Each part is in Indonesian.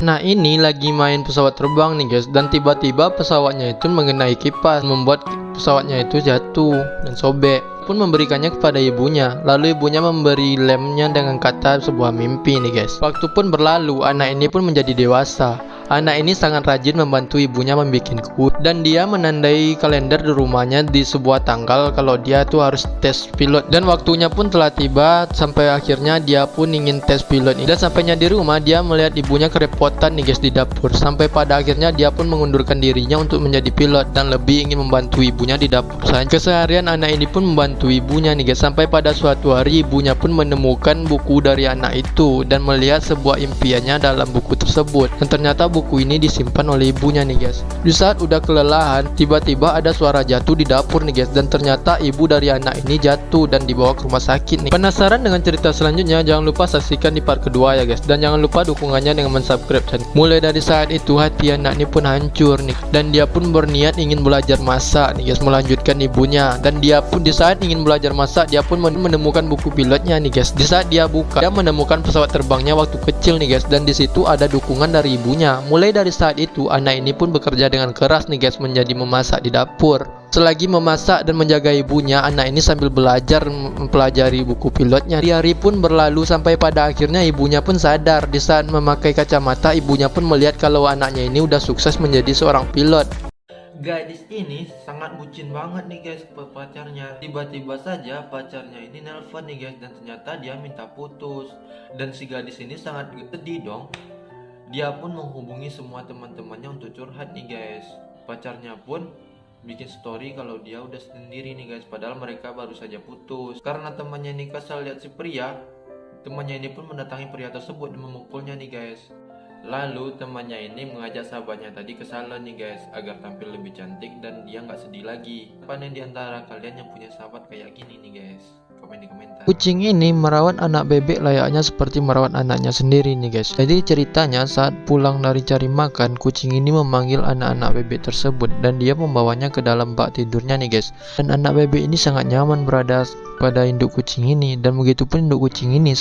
Nah, ini lagi main pesawat terbang nih guys, dan tiba-tiba pesawatnya itu mengenai kipas, membuat pesawatnya itu jatuh dan sobek. Pun memberikannya kepada ibunya, lalu ibunya memberi lemnya dengan kata sebuah mimpi nih guys. Waktu pun berlalu, anak ini pun menjadi dewasa. Anak ini sangat rajin membantu ibunya membuat kue, dan dia menandai kalender di rumahnya di sebuah tanggal kalau dia tuh harus tes pilot. Dan waktunya pun telah tiba, sampai akhirnya dia pun ingin tes pilot ini. Dan sampainya di rumah, dia melihat ibunya kerepotan nih guys di dapur. Sampai pada akhirnya dia pun mengundurkan dirinya untuk menjadi pilot dan lebih ingin membantu ibunya di dapur saja. Keseharian anak ini pun membantu ibunya nih guys. Sampai pada suatu hari ibunya pun menemukan buku dari anak itu dan melihat sebuah impiannya dalam buku tersebut. Dan ternyata buku ini disimpan oleh ibunya nih guys. Di saat udah kelelahan, tiba-tiba ada suara jatuh di dapur nih guys, dan ternyata ibu dari anak ini jatuh dan dibawa ke rumah sakit nih. Penasaran dengan cerita selanjutnya? Jangan lupa saksikan di part kedua ya guys, dan jangan lupa dukungannya dengan mensubscribe channel. Mulai dari saat itu hati anak ini pun hancur nih, dan dia pun berniat ingin belajar masak nih guys, melanjutkan ibunya. Dan dia pun di saat ingin belajar masak, dia pun menemukan buku pilotnya nih guys. Di saat dia buka, dia menemukan pesawat terbangnya waktu kecil nih guys, dan di situ ada dukungan dari ibunya. Mulai dari saat itu anak ini pun bekerja dengan keras nih guys, menjadi memasak di dapur. Selagi memasak dan menjaga ibunya, anak ini sambil belajar mempelajari buku pilotnya. Hari-hari pun berlalu sampai pada akhirnya ibunya pun sadar. Di saat memakai kacamata, ibunya pun melihat kalau anaknya ini udah sukses menjadi seorang pilot. Gadis ini sangat bucin banget nih guys ke pacarnya. Tiba-tiba saja pacarnya ini nelpon nih guys, dan ternyata dia minta putus. Dan si gadis ini sangat sedih dong. Dia pun menghubungi semua teman-temannya untuk curhat nih guys. Pacarnya pun bikin story kalau dia udah sendiri nih guys, padahal mereka baru saja putus. Karena temannya ini kesal lihat si pria, temannya ini pun mendatangi pria tersebut dan memukulnya nih guys. Lalu temannya ini mengajak sahabatnya tadi ke salon nih guys, agar tampil lebih cantik dan dia nggak sedih lagi. Siapa nih di antara kalian yang punya sahabat kayak gini nih guys? Komen di komentar. Kucing ini merawat anak bebek layaknya seperti merawat anaknya sendiri nih guys. Jadi ceritanya saat pulang dari cari makan, kucing ini memanggil anak-anak bebek tersebut dan dia membawanya ke dalam bak tidurnya nih guys. Dan anak bebek ini sangat nyaman berada pada induk kucing ini, dan begitupun induk kucing ini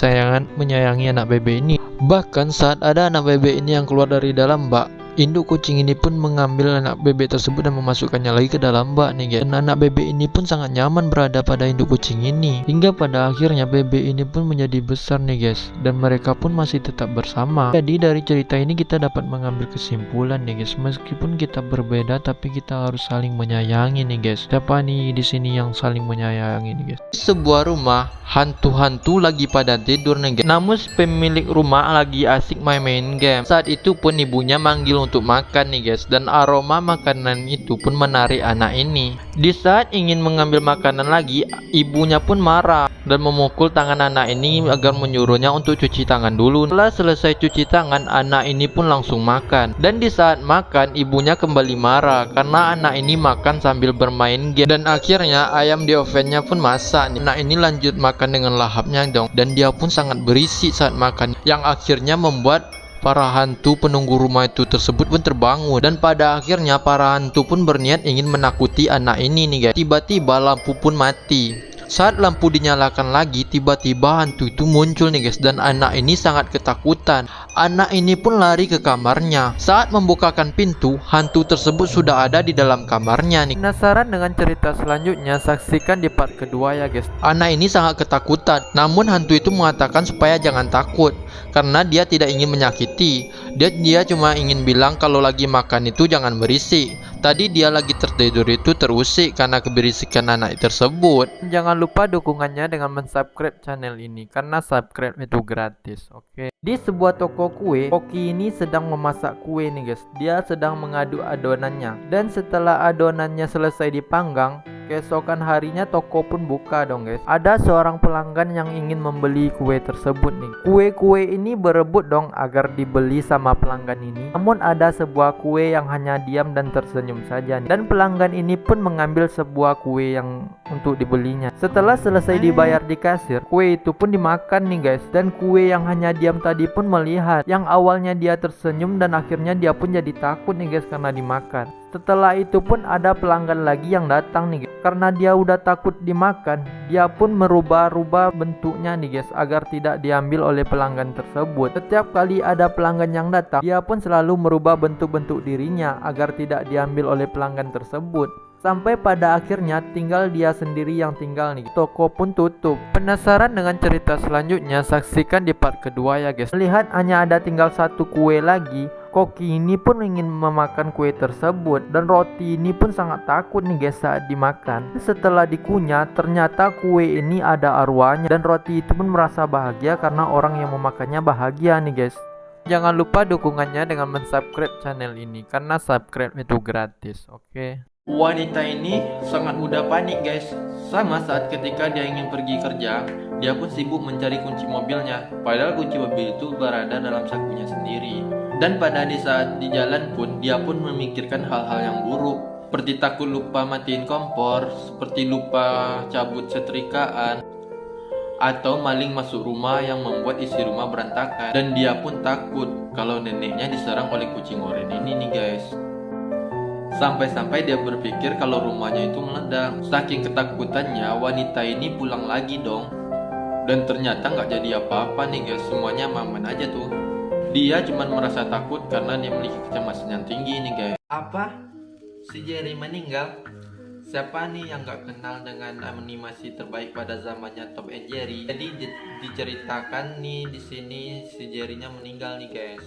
menyayangi anak bebek ini. Bahkan saat ada anak bebek ini yang keluar dari dalam bak, induk kucing ini pun mengambil anak bebek tersebut dan memasukkannya lagi ke dalam bak nih guys. Dan anak bebek ini pun sangat nyaman berada pada induk kucing ini, hingga pada akhirnya bebek ini pun menjadi besar nih guys, dan mereka pun masih tetap bersama. Jadi dari cerita ini kita dapat mengambil kesimpulan nih guys, meskipun kita berbeda tapi kita harus saling menyayangi nih guys. Siapa nih di sini yang saling menyayangi nih guys? Sebuah rumah, hantu-hantu lagi pada tidur nih guys, namun pemilik rumah lagi asik main game. Saat itu pun ibunya manggil untuk makan nih guys, dan aroma makanan itu pun menarik anak ini. Di saat ingin mengambil makanan lagi, ibunya pun marah dan memukul tangan anak ini agar menyuruhnya untuk cuci tangan dulu. Setelah selesai cuci tangan, anak ini pun langsung makan. Dan di saat makan, ibunya kembali marah karena anak ini makan sambil bermain game. Dan akhirnya ayam di ovennya pun masak. Anak ini lanjut makan dengan lahapnya dong, dan dia pun sangat berisik saat makan, yang akhirnya membuat para hantu penunggu rumah itu tersebut pun terbangun. Dan pada akhirnya para hantu pun berniat ingin menakuti anak ini nih guys. Tiba-tiba lampu pun mati. Saat lampu dinyalakan lagi, tiba-tiba hantu itu muncul nih guys, dan anak ini sangat ketakutan. Anak ini pun lari ke kamarnya. Saat membukakan pintu, hantu tersebut sudah ada di dalam kamarnya nih. Penasaran dengan cerita selanjutnya? Saksikan di part kedua ya guys. Anak ini sangat ketakutan, namun hantu itu mengatakan supaya jangan takut karena dia tidak ingin menyakiti. Dia cuma ingin bilang kalau lagi makan itu jangan berisik. Tadi dia lagi tertidur itu terusik karena keberisikan anak tersebut. Jangan lupa dukungannya dengan mensubscribe channel ini, karena subscribe itu gratis. Oke. Di sebuah toko kue, Oki ini sedang memasak kue nih guys. Dia sedang mengaduk adonannya, dan setelah adonannya selesai dipanggang, keesokan harinya toko pun buka dong guys. Ada seorang pelanggan yang ingin membeli kue tersebut nih. Kue-kue ini berebut dong agar dibeli sama pelanggan ini. Namun ada sebuah kue yang hanya diam dan tersenyum saja nih. Dan pelanggan ini pun mengambil sebuah kue yang untuk dibelinya. Setelah selesai dibayar di kasir, kue itu pun dimakan nih guys. Dan kue yang hanya diam tadi pun melihat. Yang awalnya dia tersenyum dan akhirnya dia pun jadi takut nih guys karena dimakan. Setelah itu pun ada pelanggan lagi yang datang nih guys. Karena dia udah takut dimakan, dia pun merubah-rubah bentuknya nih guys, agar tidak diambil oleh pelanggan tersebut. Setiap kali ada pelanggan yang datang, dia pun selalu merubah bentuk-bentuk dirinya agar tidak diambil oleh pelanggan tersebut. Sampai pada akhirnya tinggal dia sendiri yang tinggal nih. Toko pun tutup. Penasaran dengan cerita selanjutnya? Saksikan di part kedua ya guys. Melihat hanya ada tinggal satu kue lagi, koki ini pun ingin memakan kue tersebut, dan roti ini pun sangat takut nih guys saat dimakan. Setelah dikunyah, ternyata kue ini ada arwahnya, dan roti itu pun merasa bahagia karena orang yang memakannya bahagia nih guys. Jangan lupa dukungannya dengan mensubscribe channel ini, karena subscribe itu gratis, oke? Wanita ini sangat mudah panik guys. Sama saat ketika dia ingin pergi kerja, dia pun sibuk mencari kunci mobilnya. Padahal kunci mobil itu berada dalam sakunya sendiri. Dan pada saat di jalan pun, dia pun memikirkan hal-hal yang buruk, seperti takut lupa matiin kompor, seperti lupa cabut setrikaan, atau maling masuk rumah yang membuat isi rumah berantakan. Dan dia pun takut kalau neneknya diserang oleh kucing oranye ini nih guys. Sampai-sampai dia berpikir kalau rumahnya itu meledak. Saking ketakutannya, wanita ini pulang lagi dong. Dan ternyata nggak jadi apa-apa nih guys, semuanya aman aja tuh. Dia cuma merasa takut karena dia memiliki kecemasan yang tinggi nih guys. Apa? Si Jerry meninggal? Siapa nih yang nggak kenal dengan animasi terbaik pada zamannya Tom and Jerry? Jadi diceritakan nih di sini si Jerry-nya meninggal nih guys.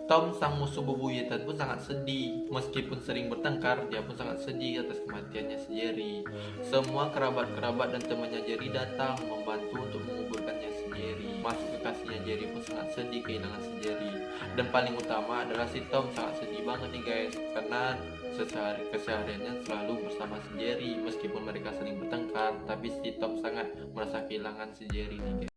Tom sang musuh bebuyutan pun sangat sedih. Meskipun sering bertengkar, dia pun sangat sedih atas kematiannya si Jerry. Semua kerabat-kerabat dan temannya Jerry datang membantu untuk menguburkannya si Jerry. Masuk kekasihnya Jerry pun sangat sedih kehilangan si Jerry. Dan paling utama adalah si Tom sangat sedih banget nih guys, karena kesehariannya selalu bersama si Jerry. Meskipun mereka sering bertengkar, tapi si Tom sangat merasa kehilangan si Jerry nih guys.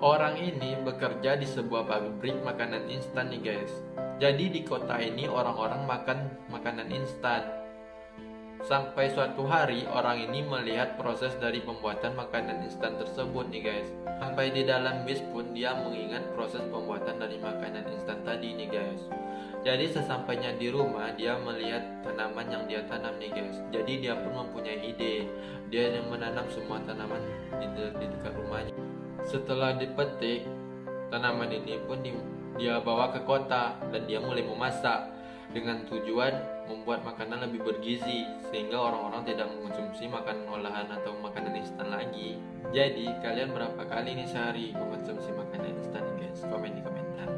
Orang ini bekerja di sebuah pabrik makanan instan nih guys. Jadi di kota ini orang-orang makan makanan instan. Sampai suatu hari orang ini melihat proses dari pembuatan makanan instan tersebut nih guys. Sampai di dalam bis pun dia mengingat proses pembuatan dari makanan instan tadi nih guys. Jadi sesampainya di rumah dia melihat tanaman yang dia tanam nih guys. Jadi dia pun mempunyai ide. Dia yang menanam semua tanaman di dekat rumahnya. Setelah dipetik, tanaman ini pun dia bawa ke kota dan dia mulai memasak dengan tujuan membuat makanan lebih bergizi sehingga orang-orang tidak mengonsumsi makanan olahan atau makanan instan lagi. Jadi kalian berapa kali nih sehari mengonsumsi makanan instan nih guys? Komen di komentar.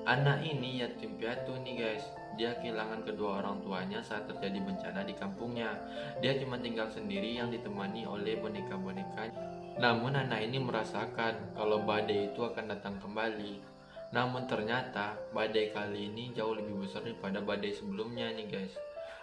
Anak ini yatim piatu nih guys. Dia kehilangan kedua orang tuanya saat terjadi bencana di kampungnya. Dia cuma tinggal sendiri yang ditemani oleh boneka-boneka. Namun anak ini merasakan kalau badai itu akan datang kembali. Namun ternyata badai kali ini jauh lebih besar daripada badai sebelumnya nih guys.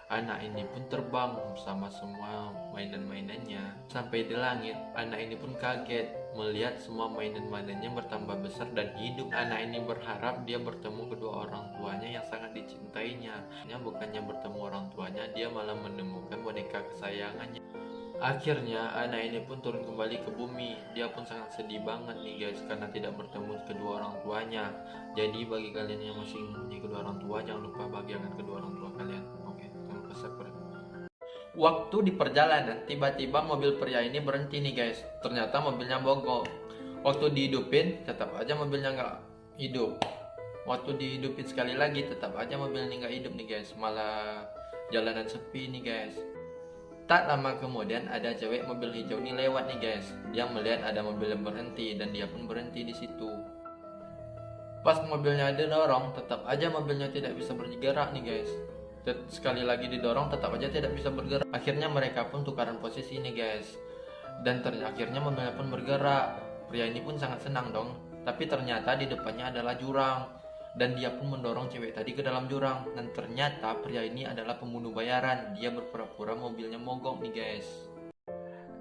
Anak ini pun terbang bersama semua mainan-mainannya. Sampai di langit, anak ini pun kaget melihat semua mainan-mainannya bertambah besar dan hidup. Anak ini berharap dia bertemu kedua orang tuanya yang sangat dicintainya. Bukannya bertemu orang tuanya, dia malah menemukan boneka kesayangannya. Akhirnya anak ini pun turun kembali ke bumi. Dia pun sangat sedih banget nih guys karena tidak bertemu kedua orang tuanya. Jadi bagi kalian yang masih mempunyai kedua orang tua, jangan lupa bahagiakan kedua orang tua kalian. Waktu di perjalanan, tiba-tiba mobil pria ini berhenti nih guys. Ternyata mobilnya mogok. Waktu dihidupin, tetap aja mobilnya nggak hidup. Waktu dihidupin sekali lagi, tetap aja mobilnya nggak hidup nih guys. Malah jalanan sepi nih guys. Tak lama kemudian ada cewek mobil hijau ini lewat nih guys. Dia melihat ada mobil yang berhenti dan dia pun berhenti di situ. Pas mobilnya didorong, tetap aja mobilnya tidak bisa bergerak nih guys. Sekali lagi didorong, tetap aja tidak bisa bergerak. Akhirnya mereka pun tukaran posisi nih guys. Dan akhirnya mobilnya pun bergerak. Pria ini pun sangat senang dong. Tapi ternyata di depannya adalah jurang. Dan dia pun mendorong cewek tadi ke dalam jurang. Dan ternyata pria ini adalah pembunuh bayaran. Dia berpura-pura mobilnya mogok nih guys.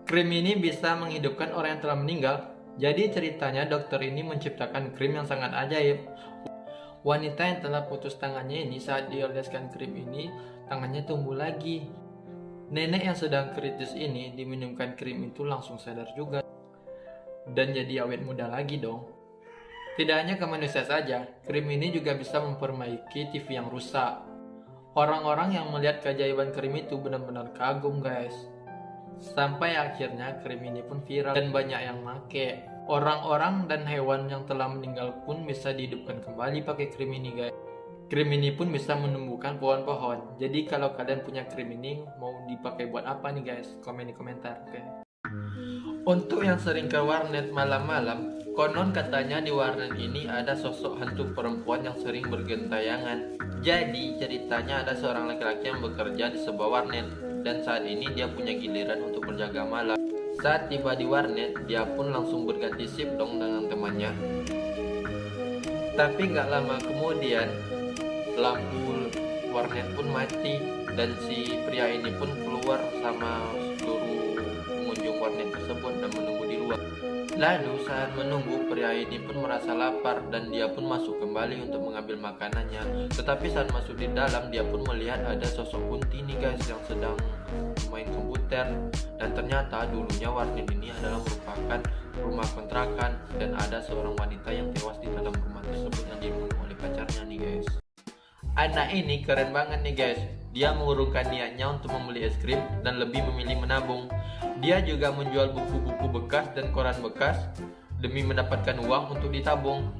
Krim ini bisa menghidupkan orang yang telah meninggal. Jadi ceritanya dokter ini menciptakan krim yang sangat ajaib. Wanita yang telah putus tangannya ini saat dioleskan krim ini, tangannya tumbuh lagi. Nenek yang sedang kritis ini diminumkan krim itu langsung sadar juga. Dan jadi awet muda lagi dong. Tidak hanya ke manusia saja, krim ini juga bisa memperbaiki TV yang rusak. Orang-orang yang melihat keajaiban krim itu benar-benar kagum guys. Sampai akhirnya krim ini pun viral dan banyak yang make. Orang-orang dan hewan yang telah meninggal pun bisa dihidupkan kembali pakai krim ini guys. Krim ini pun bisa menumbuhkan pohon-pohon. Jadi kalau kalian punya krim ini mau dipakai buat apa nih guys? Komen di komentar, oke? Untuk yang sering ke warnet malam-malam, konon katanya di warnet ini ada sosok hantu perempuan yang sering bergentayangan. Jadi ceritanya ada seorang laki-laki yang bekerja di sebuah warnet dan saat ini dia punya giliran untuk berjaga malam. Saat tiba di warnet, dia pun langsung berganti shift dong dengan temannya. Tapi nggak lama kemudian lampu warnet pun mati dan si pria ini pun keluar sama seluruh pengunjung warnet tersebut dan menunggu di luar. Lalu saat menunggu, pria ini pun merasa lapar dan dia pun masuk kembali untuk mengambil makanannya. Tetapi saat masuk di dalam, dia pun melihat ada sosok Kunti nih guys yang sedang main komputer. Dan ternyata dulunya warnet ini adalah merupakan rumah kontrakan dan ada seorang wanita yang tewas di dalam rumah tersebut yang dibunuh oleh pacarnya nih guys. Anak ini keren banget nih guys. Dia mengurungkan niatnya untuk membeli es krim dan lebih memilih menabung. Dia juga menjual buku-buku bekas dan koran bekas demi mendapatkan uang untuk ditabung.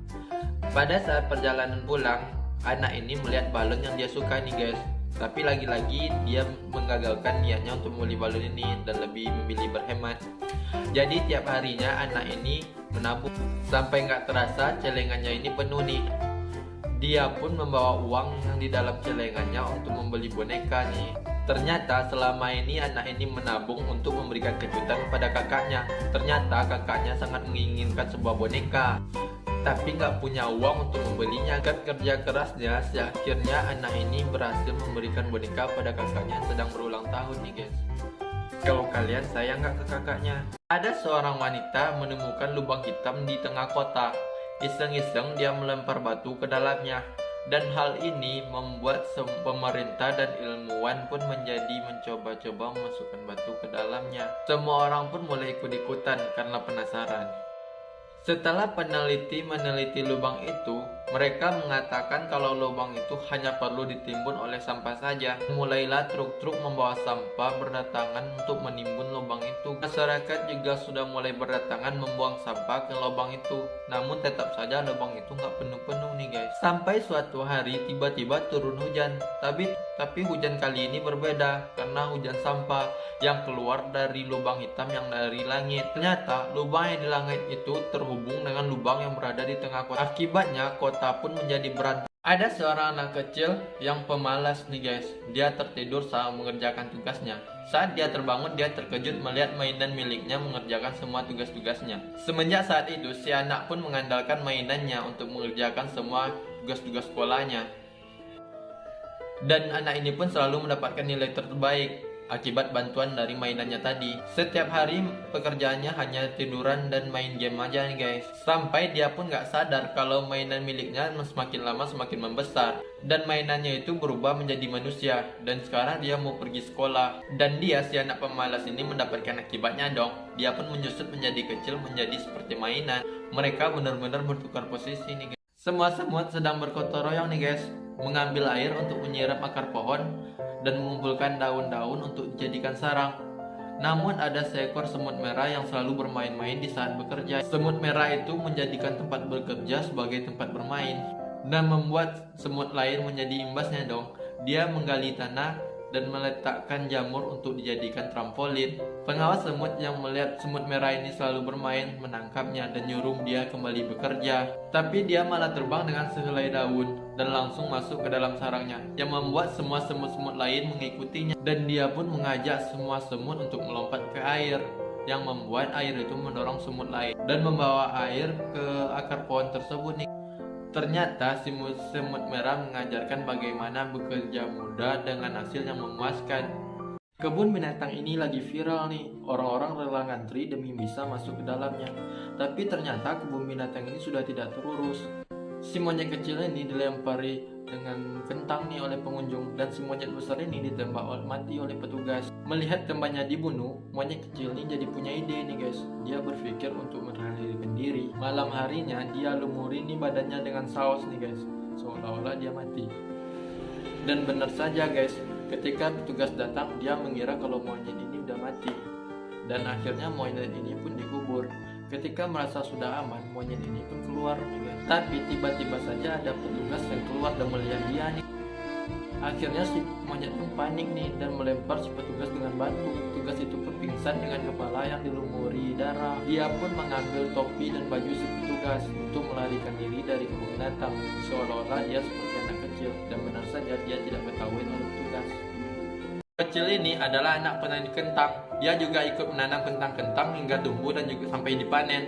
Pada saat perjalanan pulang, anak ini melihat balon yang dia suka nih guys. Tapi lagi-lagi dia menggagalkan niatnya untuk membeli balon ini dan lebih memilih berhemat. Jadi tiap harinya anak ini menabung sampai nggak terasa celengannya ini penuh nih. Dia pun membawa uang yang di dalam celengannya untuk membeli boneka nih. Ternyata selama ini anak ini menabung untuk memberikan kejutan kepada kakaknya. Ternyata kakaknya sangat menginginkan sebuah boneka, tapi nggak punya uang untuk membelinya. Kerja kerasnya, akhirnya anak ini berhasil memberikan boneka pada kakaknya yang sedang berulang tahun nih guys. Kalau kalian sayang nggak ke kakaknya? Ada seorang wanita menemukan lubang hitam di tengah kota. Iseng-iseng dia melempar batu ke dalamnya. Dan hal ini membuat pemerintah dan ilmuwan pun mencoba-coba memasukkan batu ke dalamnya. Semua orang pun mulai ikut-ikutan karena penasaran. Setelah peneliti meneliti lubang itu, mereka mengatakan kalau lubang itu hanya perlu ditimbun oleh sampah saja. Mulailah truk-truk membawa sampah berdatangan untuk menimbun lubang itu. Masyarakat juga sudah mulai berdatangan membuang sampah ke lubang itu. Namun tetap saja lubang itu nggak penuh-penuh nih guys. Sampai suatu hari tiba-tiba turun hujan. Tapi hujan kali ini berbeda karena hujan sampah yang keluar dari lubang hitam yang dari langit. Ternyata lubang yang di langit itu terhubung dengan lubang yang berada di tengah kota. Akibatnya kota pun menjadi berantakan. Ada seorang anak kecil yang pemalas nih guys. Dia tertidur saat mengerjakan tugasnya. Saat dia terbangun, dia terkejut melihat mainan miliknya mengerjakan semua tugas-tugasnya. Semenjak saat itu, si anak pun mengandalkan mainannya untuk mengerjakan semua tugas-tugas sekolahnya. Dan anak ini pun selalu mendapatkan nilai terbaik akibat bantuan dari mainannya tadi. Setiap hari pekerjaannya hanya tiduran dan main game aja nih guys. Sampai dia pun gak sadar kalau mainan miliknya semakin lama semakin membesar. Dan mainannya itu berubah menjadi manusia. Dan sekarang dia mau pergi sekolah. Dan dia, si anak pemalas ini, mendapatkan akibatnya dong. Dia pun menyusut menjadi kecil, menjadi seperti mainan. Mereka benar-benar bertukar posisi nih guys. Semua semut sedang bergotong royong nih guys, mengambil air untuk menyiram akar pohon dan mengumpulkan daun-daun untuk dijadikan sarang. Namun ada seekor semut merah yang selalu bermain-main di saat bekerja. Semut merah itu menjadikan tempat bekerja sebagai tempat bermain dan membuat semut lain menjadi imbasnya dong. Dia menggali tanah dan meletakkan jamur untuk dijadikan trampolin. Pengawas semut yang melihat semut merah ini selalu bermain menangkapnya dan nyuruh dia kembali bekerja. Tapi dia malah terbang dengan sehelai daun dan langsung masuk ke dalam sarangnya, yang membuat semua semut-semut lain mengikutinya. Dan dia pun mengajak semua semut untuk melompat ke air, yang membuat air itu mendorong semut lain dan membawa air ke akar pohon tersebut nih. Ternyata semut merah mengajarkan bagaimana bekerja mudah dengan hasil yang memuaskan. Kebun binatang ini lagi viral nih. Orang-orang rela ngantri demi bisa masuk ke dalamnya. Tapi ternyata kebun binatang ini sudah tidak terurus. Si monyet kecil ini dilempari dengan kentang nih oleh pengunjung, dan si monyet besar ini ditembak mati oleh petugas. Melihat temannya dibunuh, monyet kecil ini jadi punya ide nih guys. Dia berpikir untuk melarikan diri diri. Malam harinya dia lumuri nih badannya dengan saus nih guys, seolah-olah dia mati. Dan benar saja guys, ketika petugas datang dia mengira kalau monyet ini udah mati. Dan akhirnya monyet ini pun dikubur. Ketika merasa sudah aman, monyet ini pun keluar nih guys. Tapi tiba-tiba saja ada petugas yang keluar dan melihat dia nih. Akhirnya si monyet pun panik nih dan melempar si petugas dengan batu. Petugas itu pun pingsan dengan kepala yang dilumuri darah. Dia pun mengambil topi dan baju si petugas untuk melarikan diri dari kebun binatang, seolah-olah dia seperti anak kecil. Dan benar saja dia tidak ketahui oleh petugas. Kecil ini adalah anak petani kentang. Dia juga ikut menanam kentang-kentang hingga tumbuh dan juga sampai dipanen.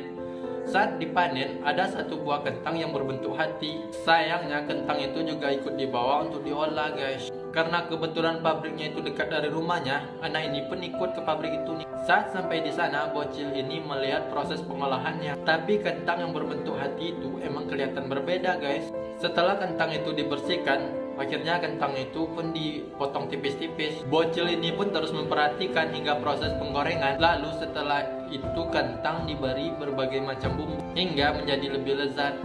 Saat dipanen, ada satu buah kentang yang berbentuk hati. Sayangnya kentang itu juga ikut dibawa untuk diolah guys. Karena kebetulan pabriknya itu dekat dari rumahnya, anak ini pun ikut ke pabrik itu nih. Saat sampai di sana, bocil ini melihat proses pengolahannya. Tapi kentang yang berbentuk hati itu emang kelihatan berbeda guys. Setelah kentang itu dibersihkan, akhirnya kentang itu pun dipotong tipis-tipis. Bocil ini pun terus memperhatikan hingga proses penggorengan. Lalu setelah itu kentang diberi berbagai macam bumbu hingga menjadi lebih lezat.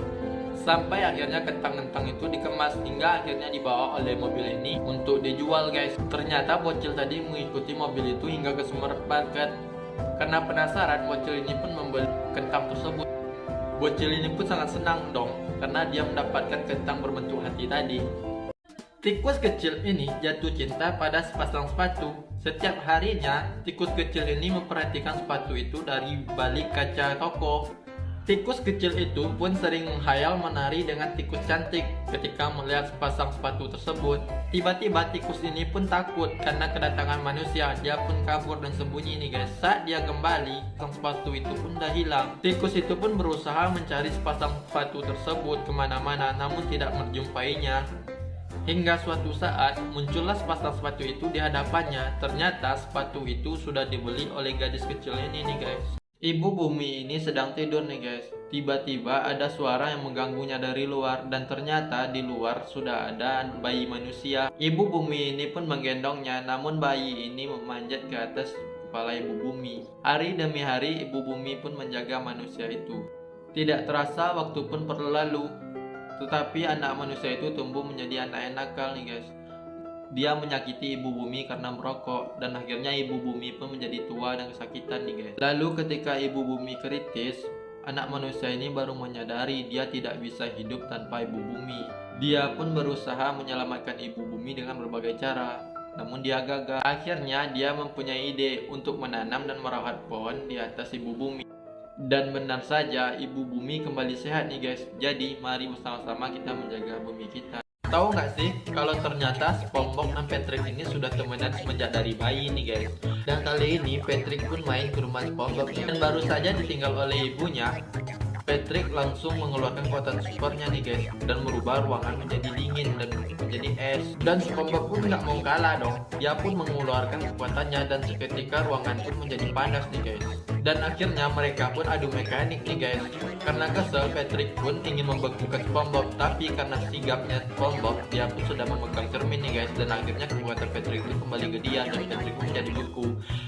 Sampai akhirnya kentang-kentang itu dikemas hingga akhirnya dibawa oleh mobil ini untuk dijual guys. Ternyata bocil tadi mengikuti mobil itu hingga ke supermarket. Karena penasaran, bocil ini pun membeli kentang tersebut. Bocil ini pun sangat senang dong karena dia mendapatkan kentang berbentuk hati tadi. Tikus kecil ini jatuh cinta pada sepasang sepatu. Setiap harinya, tikus kecil ini memperhatikan sepatu itu dari balik kaca toko. Tikus kecil itu pun sering menghayal menari dengan tikus cantik. Ketika melihat sepasang sepatu tersebut, tiba-tiba tikus ini pun takut karena kedatangan manusia. Dia pun kabur dan sembunyi nih guys. Saat dia kembali, sepasang sepatu itu pun udah hilang. Tikus itu pun berusaha mencari sepasang sepatu tersebut kemana-mana, namun tidak menjumpainya. Hingga suatu saat muncullah sepasang sepatu itu di hadapannya. Ternyata sepatu itu sudah dibeli oleh gadis kecil ini nih guys. Ibu bumi ini sedang tidur nih guys. Tiba-tiba ada suara yang mengganggunya dari luar. Dan ternyata di luar sudah ada bayi manusia. Ibu bumi ini pun menggendongnya. Namun bayi ini memanjat ke atas kepala ibu bumi. Hari demi hari ibu bumi pun menjaga manusia itu. Tidak terasa waktu pun berlalu. Tetapi anak manusia itu tumbuh menjadi anak yang nakal nih guys. Dia menyakiti ibu bumi karena merokok. Dan akhirnya ibu bumi pun menjadi tua dan kesakitan nih guys. Lalu ketika ibu bumi kritis, anak manusia ini baru menyadari dia tidak bisa hidup tanpa ibu bumi. Dia pun berusaha menyelamatkan ibu bumi dengan berbagai cara. Namun dia gagal. Akhirnya dia mempunyai ide untuk menanam dan merawat pohon di atas ibu bumi. Dan benar saja ibu bumi kembali sehat nih guys. Jadi mari bersama-sama kita menjaga bumi kita. Tahu nggak sih kalau ternyata SpongeBob dan Patrick ini sudah temenan semenjak dari bayi nih guys. Dan kali ini Patrick pun main ke rumah SpongeBob dan baru saja ditinggal oleh ibunya. Patrick langsung mengeluarkan kekuatan supernya nih guys dan merubah ruangan menjadi dingin dan menjadi es. Dan SpongeBob pun nggak mau kalah dong. Dia pun mengeluarkan kekuatannya dan seketika ruangan pun menjadi panas nih guys. Dan akhirnya mereka pun adu mekanik nih guys. Karena kesel, Patrick pun ingin membekukan SpongeBob. Tapi karena sigapnya SpongeBob, dia pun sudah memegang cermin nih guys. Dan akhirnya kekuatan Patrick itu kembali ke dia dan Patrick pun menjadi beku.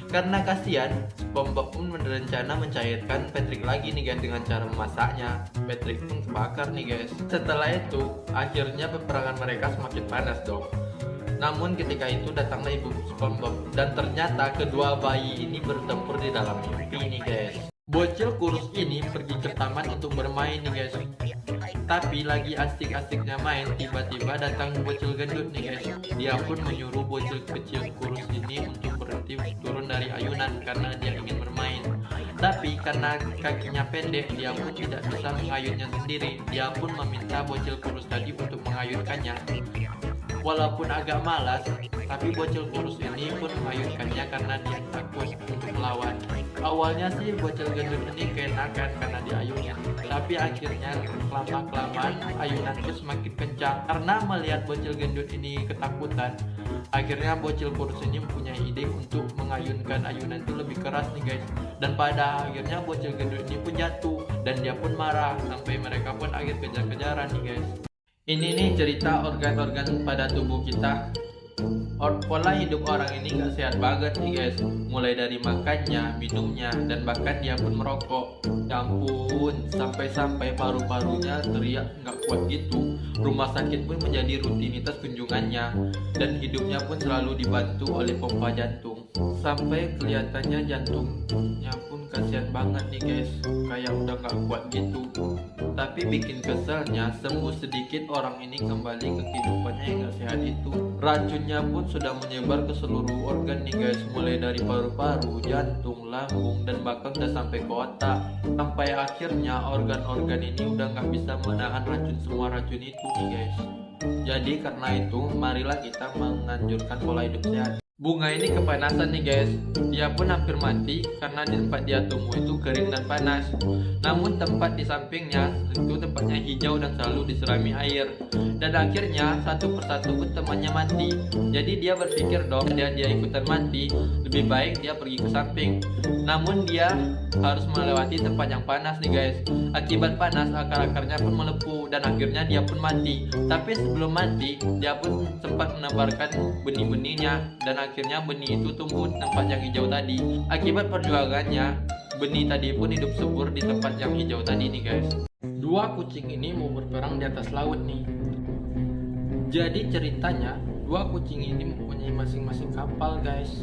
Karena kasihan, SpongeBob pun berencana mencairkan Patrick lagi nih guys dengan cara memasaknya. Patrick pun terbakar nih guys. Setelah itu, akhirnya peperangan mereka semakin panas dong. Namun ketika itu datanglah ibu SpongeBob dan ternyata kedua bayi ini bertempur di dalam mimpi nih guys. Bocil kurus ini pergi ke taman untuk bermain nih guys. Tapi lagi asik-asiknya main, tiba-tiba datang bocil gendut nih guys. Dia pun menyuruh bocil kecil kurus ini untuk berhenti turun dari ayunan karena dia ingin bermain. Tapi karena kakinya pendek, dia pun tidak bisa mengayunnya sendiri. Dia pun meminta bocil kurus tadi untuk mengayunkannya. Walaupun agak malas, tapi bocil kurus ini pun mengayunkannya karena dia takut untuk melawan. Awalnya sih bocil gendut ini keenakan karena diayunkan, tapi akhirnya lama-kelamaan ayunan itu semakin kencang. Karena melihat bocil gendut ini ketakutan, akhirnya bocil kurus ini mempunyai ide untuk mengayunkan ayunan itu lebih keras nih guys. Dan pada akhirnya bocil gendut ini pun jatuh dan dia pun marah sampai mereka pun akhir kejar-kejaran nih guys. Ini nih cerita organ-organ pada tubuh kita. Pola hidup orang ini gak sehat banget nih guys. Mulai dari makannya, minumnya, dan bahkan dia pun merokok. Ya ampun, sampai-sampai paru-parunya teriak gak kuat gitu. Rumah sakit pun menjadi rutinitas kunjungannya, dan hidupnya pun selalu dibantu oleh pompa jantung. Sampai kelihatannya jantungnya pun kasihan banget nih guys, kayak udah gak kuat gitu. Tapi bikin keselnya, sembuh sedikit orang ini kembali ke kehidupannya yang gak sehat itu. Racunnya pun sudah menyebar ke seluruh organ nih guys, mulai dari paru-paru, jantung, lambung, dan bahkan udah sampai ke otak. Sampai akhirnya organ-organ ini udah gak bisa menahan semua racun itu nih guys. Jadi karena itu, marilah kita menganjurkan pola hidup sehat. Bunga ini kepanasan nih guys, dia pun hampir mati karena di tempat dia tumbuh itu kering dan panas. Namun tempat di sampingnya itu tempatnya hijau dan selalu diserami air. Dan akhirnya satu persatu pun temannya mati. Jadi dia berpikir dong, dia ikutan mati, lebih baik dia pergi ke samping. Namun dia harus melewati tempat yang panas nih guys. Akibat panas akar-akarnya pun melepuh dan akhirnya dia pun mati. Tapi sebelum mati dia pun sempat menebarkan benih-benihnya, dan akhirnya benih itu tumbuh di tempat yang hijau tadi. Akibat perjuangannya, benih tadi pun hidup subur di tempat yang hijau tadi nih guys. Dua kucing ini mau berperang di atas laut nih. Jadi ceritanya, dua kucing ini mempunyai masing-masing kapal guys,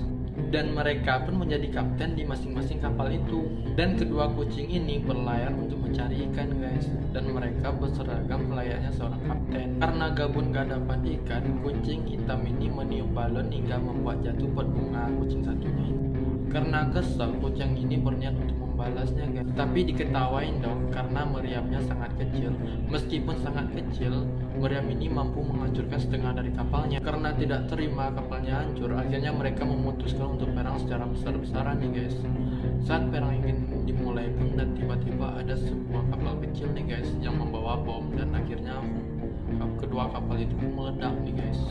dan mereka pun menjadi kapten di masing-masing kapal itu. Dan kedua kucing ini berlayar untuk mencari ikan guys, dan mereka berseragam layaknya seorang kapten. Karena gabun gak dapat ikan, kucing hitam ini meniup balon hingga membuat jatuh pot bunga kucing satunya itu. Karena kesal, kucing ini berniat untuk membalasnya guys, tapi diketawain dong karena meriamnya sangat kecil. Meskipun sangat kecil, meriam ini mampu menghancurkan setengah dari kapalnya. Karena tidak terima kapalnya hancur, akhirnya mereka memutuskan untuk perang secara besar-besaran nih guys. Saat perang ingin dimulai pun, dan tiba-tiba ada sebuah kapal kecil nih guys yang membawa bom, dan akhirnya kedua kapal itu pun meledak nih guys.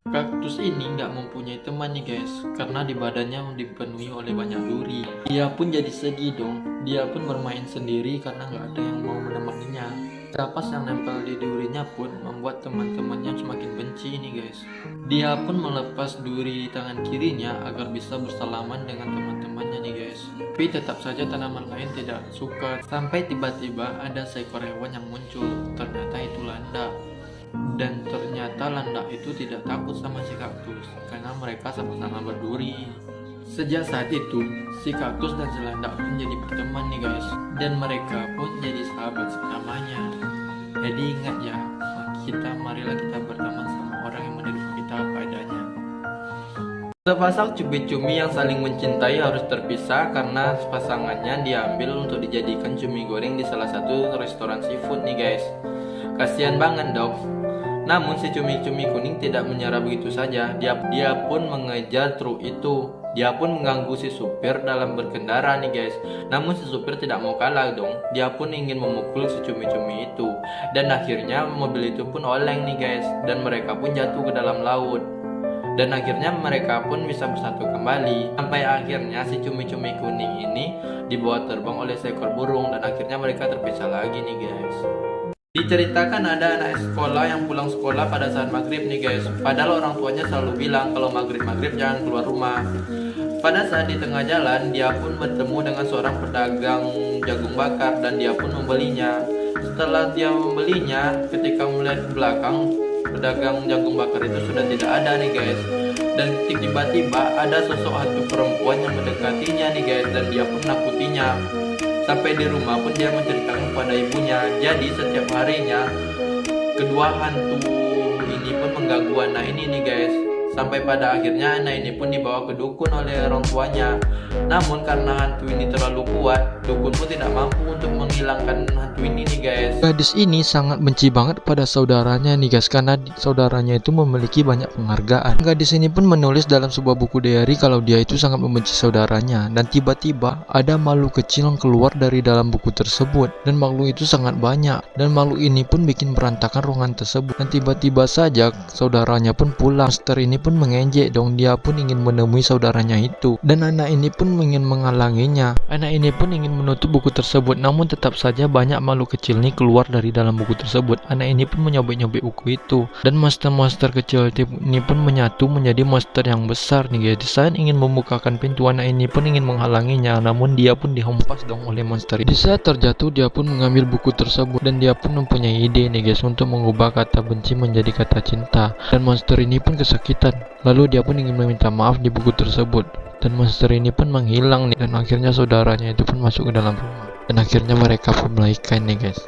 Kaktus ini nggak mempunyai teman nih guys, karena di badannya dipenuhi oleh banyak duri. Dia pun jadi sedih dong, dia pun bermain sendiri karena nggak ada yang mau menemaninya. Kapas yang nempel di durinya pun membuat teman-temannya semakin benci nih guys. Dia pun melepas duri di tangan kirinya agar bisa bersalaman dengan teman-temannya nih guys. Tapi tetap saja tanaman lain tidak suka. Sampai tiba-tiba ada seekor hewan yang muncul, ternyata itu landak. Dan ternyata landak itu tidak takut sama si kaktus karena mereka sama-sama berduri. Sejak saat itu, si kaktus dan si landak pun jadi berteman nih guys, dan mereka pun jadi sahabat selamanya. Jadi ingat ya, marilah kita berteman sama orang yang menerima kita apa adanya. Sepasang cumi-cumi yang saling mencintai harus terpisah karena pasangannya diambil untuk dijadikan cumi goreng di salah satu restoran seafood nih guys. Kasihan banget dong. Namun si cumi-cumi kuning tidak menyerah begitu saja. Dia pun mengejar truk itu. Dia pun mengganggu si supir dalam berkendara nih guys. Namun si supir tidak mau kalah dong. Dia pun ingin memukul si cumi-cumi itu. Dan akhirnya mobil itu pun oleng nih guys, dan mereka pun jatuh ke dalam laut. Dan akhirnya mereka pun bisa bersatu kembali. Sampai akhirnya si cumi-cumi kuning ini dibawa terbang oleh seekor burung, dan akhirnya mereka terpisah lagi nih guys. Diceritakan ada anak sekolah yang pulang sekolah pada saat maghrib nih guys. Padahal orang tuanya selalu bilang kalau maghrib jangan keluar rumah. Pada saat di tengah jalan, dia pun bertemu dengan seorang pedagang jagung bakar, dan dia pun membelinya. Setelah dia membelinya, ketika melihat ke belakang, pedagang jagung bakar itu sudah tidak ada nih guys. Dan tiba-tiba ada sosok hantu perempuan yang mendekatinya nih guys, dan dia pun menakutinya. Sampai di rumah pun dia menceritakan kepada ibunya. Jadi setiap harinya kedua hantu ini pun mengganggu anak ini nih guys. Sampai pada akhirnya anak ini pun dibawa ke dukun oleh orang tuanya. Namun karena hantu ini terlalu kuat, dukun pun tidak mampu untuk menghilangkan hantu ini nih guys. Gadis ini sangat benci banget pada saudaranya nih guys, karena saudaranya itu memiliki banyak penghargaan. Gadis ini pun menulis dalam sebuah buku diary kalau dia itu sangat membenci saudaranya. Dan tiba-tiba ada makhluk kecil yang keluar dari dalam buku tersebut, dan makhluk itu sangat banyak. Dan makhluk ini pun bikin berantakan ruangan tersebut. Dan tiba-tiba saja saudaranya pun pulang. Monster ini pun mengejek dong, dia pun ingin menemui saudaranya itu. Dan anak ini pun ingin menghalanginya. Anak ini pun ingin menutup buku tersebut, namun tetap saja banyak makhluk kecil ini keluar dari dalam buku tersebut. Anak ini pun menyobek-nyobek buku itu, dan monster-monster kecil ini pun menyatu menjadi monster yang besar nih guys. Di saat ingin membukakan pintu, anak ini pun ingin menghalanginya, namun dia pun dihempas dong oleh monster. Di saat terjatuh, dia pun mengambil buku tersebut, dan dia pun mempunyai ide nih guys untuk mengubah kata benci menjadi kata cinta. Dan monster ini pun kesakitan, lalu dia pun ingin meminta maaf di buku tersebut. Dan monster ini pun menghilang nih, dan akhirnya saudaranya itu pun masuk ke dalam rumah, dan akhirnya mereka pun melahirkan nih guys.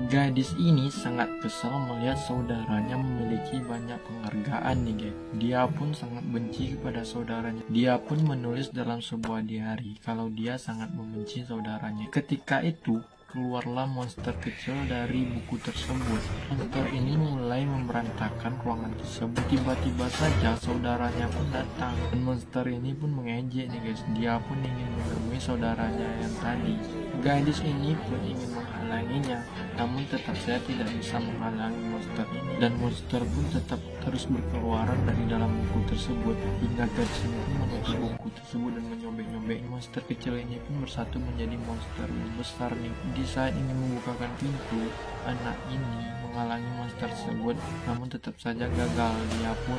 Gadis ini sangat kesal melihat saudaranya memiliki banyak penghargaan nih guys. Dia pun sangat benci kepada saudaranya. Dia pun menulis dalam sebuah diary kalau dia sangat membenci saudaranya. Ketika itu keluarlah monster kecil dari buku tersebut. Monster ini mulai memberantakan ruangan tersebut. Tiba-tiba saja saudaranya pun datang, dan monster ini pun mengejek nih guys. Dia pun ingin menemui saudaranya yang tadi. Gadis ini pun ingin menghalanginya, namun tetap saja tidak bisa menghalangi monster ini, dan monster pun tetap terus berkeluaran dari dalam buku tersebut hingga gadis ini pun menutup buku tersebut dan menyobek-nyobek. Monster kecil ini pun bersatu menjadi monster yang besar nih. Di saat ingin membukakan pintu, anak ini menghalangi monster tersebut, namun tetap saja gagal. Dia pun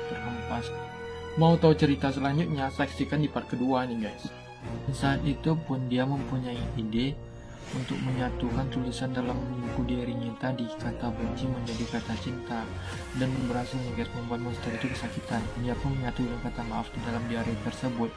terhempas. Mau tahu cerita selanjutnya? Saksikan di part kedua nih guys. Saat itu pun dia mempunyai ide untuk menyatukan tulisan dalam buku diary-nya tadi, kata benci menjadi kata cinta, dan berhasil guys membuat monster itu kesakitan. Dia pun menyatukan kata maaf di dalam diary tersebut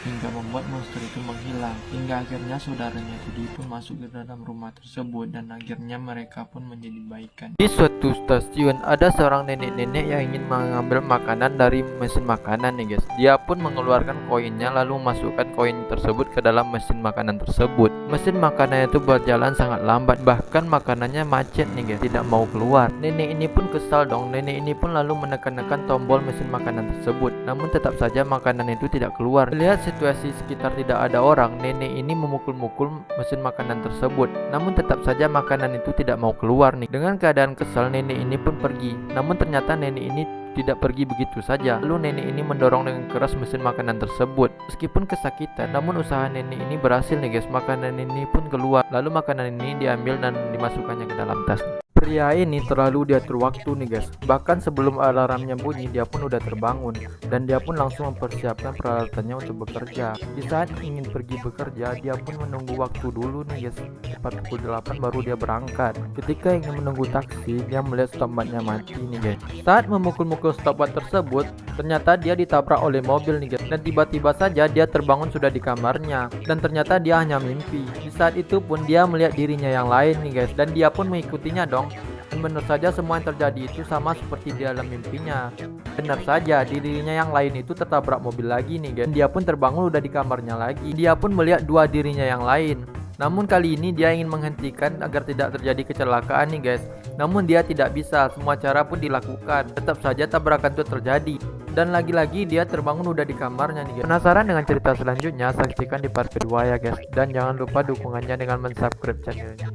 hingga membuat monster itu menghilang, hingga akhirnya saudaranya tadi pun masuk ke dalam rumah tersebut, dan akhirnya mereka pun menjadi baikan. Di suatu stasiun ada seorang nenek-nenek yang ingin mengambil makanan dari mesin makanan nih guys. Dia pun mengeluarkan koinnya lalu memasukkan koin tersebut ke dalam mesin makanan tersebut. Mesin makanan itu berjalan sangat lambat, bahkan makanannya macet nih guys, tidak mau keluar. Nenek ini pun kesal dong. Nenek ini pun lalu menekan-nekan tombol mesin makanan tersebut, namun tetap saja makanan itu tidak keluar. Lihat situasi sekitar tidak ada orang, nenek ini memukul-mukul mesin makanan tersebut, namun tetap saja makanan itu tidak mau keluar nih. Dengan keadaan kesal, nenek ini pun pergi, namun ternyata nenek ini tidak pergi begitu saja. Lalu nenek ini mendorong dengan keras mesin makanan tersebut. Meskipun kesakitan, namun usaha nenek ini berhasil nih guys. Makanan ini pun keluar. Lalu makanan ini diambil dan dimasukkannya ke dalam tas. Pria ini terlalu diatur waktu nih guys. Bahkan sebelum alarmnya bunyi, dia pun udah terbangun, dan dia pun langsung mempersiapkan peralatannya untuk bekerja. Di saat ingin pergi bekerja, dia pun menunggu waktu dulu nih guys. Tepat pukul 8 baru dia berangkat. Ketika ingin menunggu taksi, dia melihat stopwatchnya mati nih guys. Saat memukul-mukul stopwatch tersebut, ternyata dia ditabrak oleh mobil nih guys. Dan tiba-tiba saja dia terbangun sudah di kamarnya, dan ternyata dia hanya mimpi. Di saat itu pun dia melihat dirinya yang lain nih guys, dan dia pun mengikutinya dong. Dan benar saja semua yang terjadi itu sama seperti di dalam mimpinya. Benar saja dirinya yang lain itu tertabrak mobil lagi nih guys. Dan dia pun terbangun udah di kamarnya lagi. Dia pun melihat dua dirinya yang lain. Namun kali ini dia ingin menghentikan agar tidak terjadi kecelakaan nih guys. Namun dia tidak bisa, semua cara pun dilakukan. Tetap saja tabrakan itu terjadi. Dan lagi-lagi dia terbangun udah di kamarnya nih guys. Penasaran dengan cerita selanjutnya? Saksikan di part kedua ya guys. Dan jangan lupa dukungannya dengan mensubscribe channelnya.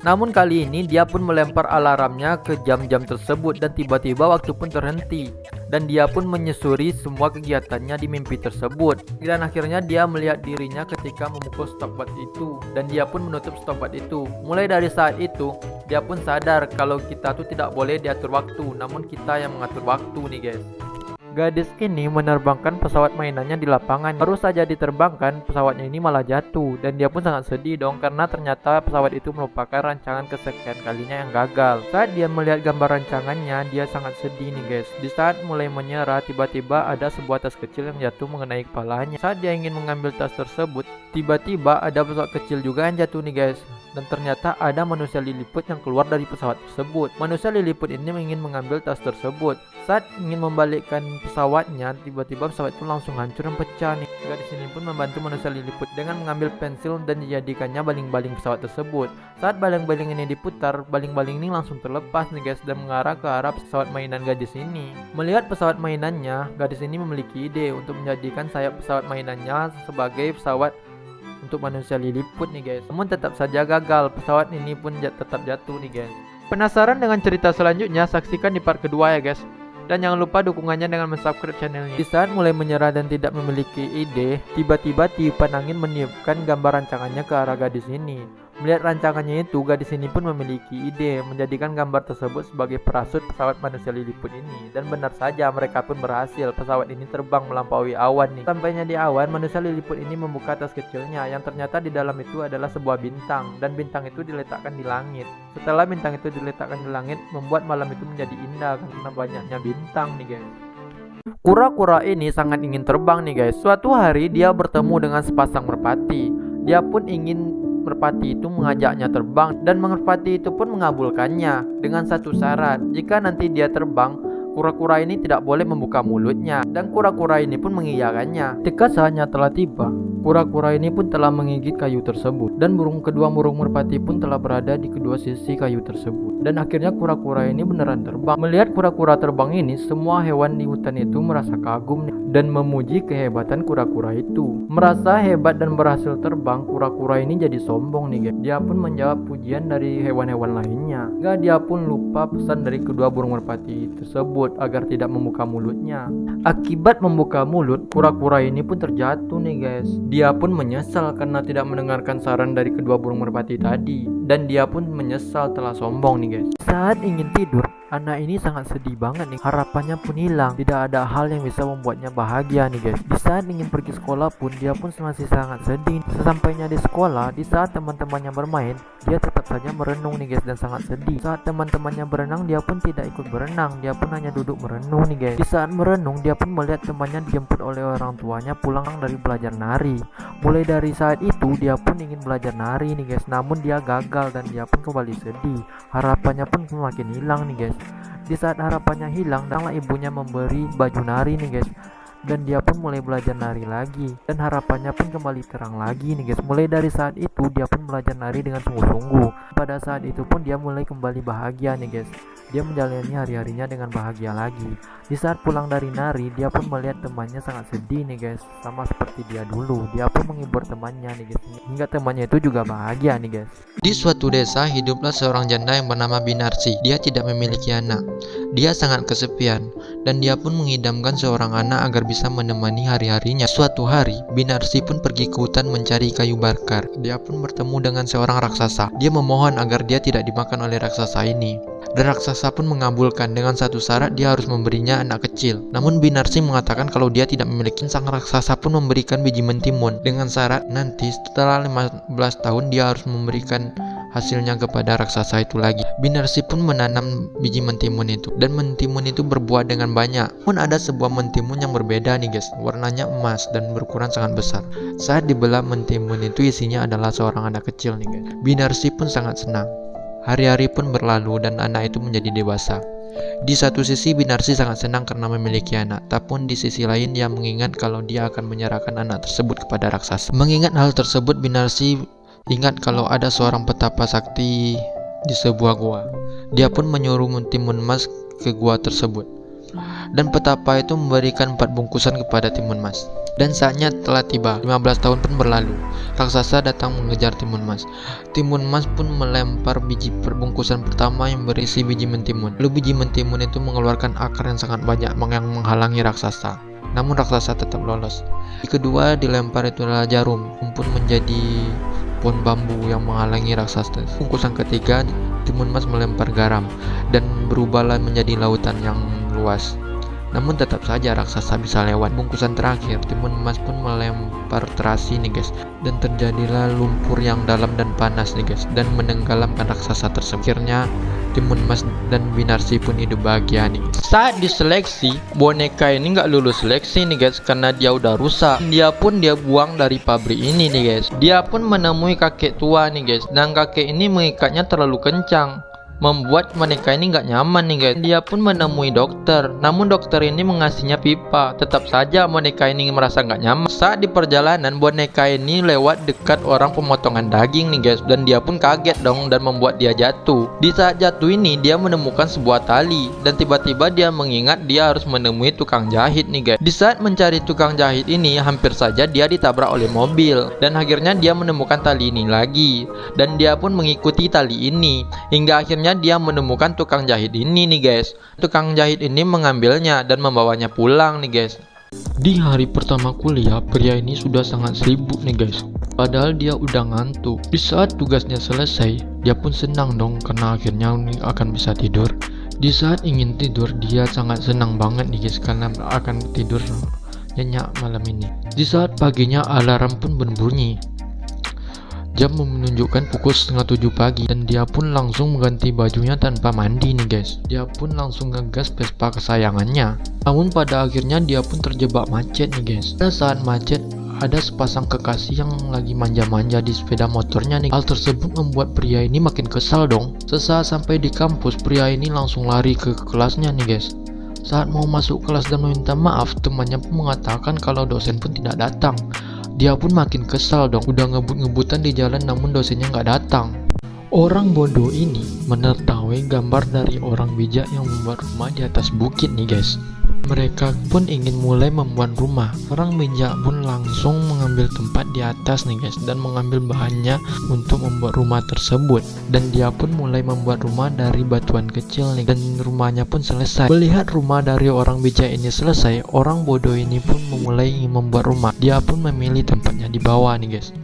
Namun kali ini dia pun melempar alarmnya ke jam-jam tersebut, dan tiba-tiba waktu pun terhenti, dan dia pun menyusuri semua kegiatannya di mimpi tersebut. Dan akhirnya dia melihat dirinya ketika memukul stopwatch itu, dan dia pun menutup stopwatch itu. Mulai dari saat itu dia pun sadar kalau kita tuh tidak boleh diatur waktu, namun kita yang mengatur waktu nih guys. Gadis ini menerbangkan pesawat mainannya di lapangan. Baru saja diterbangkan, pesawatnya ini malah jatuh, dan dia pun sangat sedih dong karena ternyata pesawat itu merupakan rancangan kesekian kalinya yang gagal. Saat dia melihat gambar rancangannya, dia sangat sedih nih guys. Di saat mulai menyerah, tiba-tiba ada sebuah tas kecil yang jatuh mengenai kepalanya. Saat dia ingin mengambil tas tersebut, tiba-tiba ada pesawat kecil juga yang jatuh nih guys. Dan ternyata ada manusia Lilliput yang keluar dari pesawat tersebut. Manusia Lilliput ini ingin mengambil tas tersebut. Saat ingin membalikkan pesawatnya, tiba-tiba pesawat itu langsung hancur dan pecah nih. Gadis ini pun membantu manusia Lilliput dengan mengambil pensil dan dijadikannya baling-baling pesawat tersebut. Saat baling-baling ini diputar, baling-baling ini langsung terlepas nih guys, dan mengarah ke arah pesawat mainan gadis ini. Melihat pesawat mainannya, gadis ini memiliki ide untuk menjadikan sayap pesawat mainannya sebagai pesawat untuk manusia Lilliput nih guys. Namun tetap saja gagal, pesawat ini pun tetap jatuh nih guys. Penasaran dengan cerita selanjutnya? Saksikan di part kedua ya guys. Dan jangan lupa dukungannya dengan mensubscribe channelnya. Di saat mulai menyerah dan tidak memiliki ide, tiba-tiba tiupan angin meniupkan gambar rancangannya ke arah gadis ini. Melihat rancangannya itu, gadis ini pun memiliki ide menjadikan gambar tersebut sebagai parasut pesawat manusia liliput ini. Dan benar saja, mereka pun berhasil. Pesawat ini terbang melampaui awan nih. Sampainya di awan, manusia liliput ini membuka tas kecilnya yang ternyata di dalam itu adalah sebuah bintang. Dan bintang itu diletakkan di langit. Setelah bintang itu diletakkan di langit, membuat malam itu menjadi indah karena banyaknya bintang nih guys. Kura-kura ini sangat ingin terbang nih guys. Suatu hari dia bertemu dengan sepasang merpati. Dia pun ingin merpati itu mengajaknya terbang, dan merpati itu pun mengabulkannya dengan satu syarat. Jika nanti dia terbang, kura-kura ini tidak boleh membuka mulutnya, dan kura-kura ini pun mengiyakannya. Ketika saatnya telah tiba, kura-kura ini pun telah menggigit kayu tersebut, dan kedua burung merpati pun telah berada di kedua sisi kayu tersebut. Dan akhirnya kura-kura ini beneran terbang. Melihat kura-kura terbang ini, semua hewan di hutan itu merasa kagum dan memuji kehebatan kura-kura itu. Merasa hebat dan berhasil terbang, kura-kura ini jadi sombong nih guys. Dia pun menjawab pujian dari hewan-hewan lainnya. Dia pun lupa pesan dari kedua burung merpati tersebut agar tidak membuka mulutnya. Akibat membuka mulut, kura-kura ini pun terjatuh nih guys. Dia pun menyesal karena tidak mendengarkan saran dari kedua burung merpati tadi. Dan dia pun menyesal telah sombong nih guys. Saat ingin tidur, anak ini sangat sedih banget nih. Harapannya pun hilang. Tidak ada hal yang bisa membuatnya bahagia nih guys. Di saat ingin pergi sekolah pun, dia pun masih sangat sedih. Sesampainya di sekolah, di saat teman-temannya bermain, dia tetap saja merenung nih guys dan sangat sedih. Saat teman-temannya berenang, dia pun tidak ikut berenang. Dia pun hanya duduk merenung nih guys. Di saat merenung, dia pun melihat temannya dijemput oleh orang tuanya pulang dari belajar nari. Mulai dari saat itu, dia pun ingin belajar nari nih guys. Namun dia gagal dan dia pun kembali sedih. Harapannya pun semakin hilang nih guys. Di saat harapannya hilang, datanglah ibunya memberi baju nari nih guys. Dan dia pun mulai belajar nari lagi, dan harapannya pun kembali terang lagi nih guys. Mulai dari saat itu, dia pun belajar nari dengan sungguh-sungguh. Pada saat itu pun dia mulai kembali bahagia nih guys. Dia menjalani hari-harinya dengan bahagia lagi. Di saat pulang dari nari, dia pun melihat temannya sangat sedih nih guys, sama seperti dia dulu. Dia pun menghibur temannya nih guys, hingga temannya itu juga bahagia nih guys. Di suatu desa hiduplah seorang janda yang bernama Binarsi. Dia tidak memiliki anak. Dia sangat kesepian, dan dia pun mengidamkan seorang anak agar bisa menemani hari-harinya. Suatu hari, Binarsi pun pergi ke hutan mencari kayu bakar. Dia pun bertemu dengan seorang raksasa. Dia memohon agar dia tidak dimakan oleh raksasa ini. Dan raksasa pun mengabulkan dengan satu syarat, dia harus memberinya anak kecil. Namun Binarsi mengatakan kalau dia tidak memiliki. Sang raksasa pun memberikan biji mentimun dengan syarat nanti setelah 15 tahun dia harus memberikan hasilnya kepada raksasa itu lagi. Binarsi pun menanam biji mentimun itu, dan mentimun itu berbuah dengan banyak. Pun ada sebuah mentimun yang berbeda nih guys, warnanya emas dan berukuran sangat besar. Saat dibelah mentimun itu isinya adalah seorang anak kecil nih guys. Binarsi pun sangat senang. Hari-hari pun berlalu dan anak itu menjadi dewasa. Di satu sisi Binarsi sangat senang karena memiliki anak, tapi di sisi lain dia mengingat kalau dia akan menyerahkan anak tersebut kepada raksasa. Mengingat hal tersebut, Binarsi ingat kalau ada seorang petapa sakti di sebuah gua. Dia pun menyuruh mentimun emas ke gua tersebut. Dan petapa itu memberikan 4 bungkusan kepada timun emas. Dan saatnya telah tiba. 15 tahun pun berlalu. Raksasa datang mengejar timun emas. Timun emas pun melempar biji perbungkusan pertama yang berisi biji mentimun. Lalu biji mentimun itu mengeluarkan akar yang sangat banyak yang menghalangi raksasa. Namun raksasa tetap lolos. Di kedua dilempar itu adalah jarum, pun menjadi pohon bambu yang menghalangi raksasa. Bungkusan ketiga, timun emas melempar garam dan berubahlah menjadi lautan yang luas. Namun tetap saja raksasa bisa lewat. Bungkusan terakhir, timun emas pun melempar terasi nih guys, dan terjadilah lumpur yang dalam dan panas nih guys, dan menenggelamkan raksasa tersebut. Akhirnya timun emas dan Binarsi pun hidup bahagia nih guys. Saat diseleksi, boneka ini nggak lulus seleksi nih guys karena dia udah rusak. Dia buang dari pabrik ini nih guys. Dia pun menemui kakek tua nih guys, dan kakek ini mengikatnya terlalu kencang, membuat boneka ini nggak nyaman nih guys. Dia pun menemui dokter, namun dokter ini mengasihnya pipa. Tetap saja boneka ini merasa nggak nyaman. Saat di perjalanan, boneka ini lewat dekat orang pemotongan daging nih guys, dan dia pun kaget dong dan membuat dia jatuh. Di saat jatuh ini dia menemukan sebuah tali, dan tiba-tiba dia mengingat dia harus menemui tukang jahit nih guys. Di saat mencari tukang jahit ini, hampir saja dia ditabrak oleh mobil, dan akhirnya dia menemukan tali ini lagi, dan dia pun mengikuti tali ini hingga akhirnya dia menemukan tukang jahit ini nih guys. Tukang jahit ini mengambilnya dan membawanya pulang nih guys. Di hari pertama kuliah, pria ini sudah sangat sibuk nih guys. Padahal dia udah ngantuk. Di saat tugasnya selesai, dia pun senang dong karena akhirnya akan bisa tidur. Di saat ingin tidur, dia sangat senang banget nih guys karena akan tidur nyenyak malam ini. Di saat paginya, alarm pun berbunyi. Jam menunjukkan pukul 6:30 pagi dan dia pun langsung mengganti bajunya tanpa mandi nih guys. Dia pun langsung ngegas Vespa kesayangannya. Namun pada akhirnya dia pun terjebak macet nih guys. Pada saat macet, ada sepasang kekasih yang lagi manja-manja di sepeda motornya nih. Hal tersebut membuat pria ini makin kesal dong. Sesaat sampai di kampus, pria ini langsung lari ke kelasnya nih guys. Saat mau masuk kelas dan meminta maaf, temannya pun mengatakan kalau dosen pun tidak datang. Dia pun makin kesal dong, udah ngebut-ngebutan di jalan namun dosennya nggak datang. Orang bodoh ini menertawai gambar dari orang bijak yang membuat rumah di atas bukit nih guys. Mereka pun ingin mulai membuat rumah. Orang bijak pun langsung mengambil tempat di atas nih guys dan mengambil bahannya untuk membuat rumah tersebut. Dan dia pun mulai membuat rumah dari batuan kecil nih dan rumahnya pun selesai. Melihat rumah dari orang bijak ini selesai, orang bodoh ini pun memulai ingin membuat rumah. Dia pun memilih tempatnya di bawah nih guys.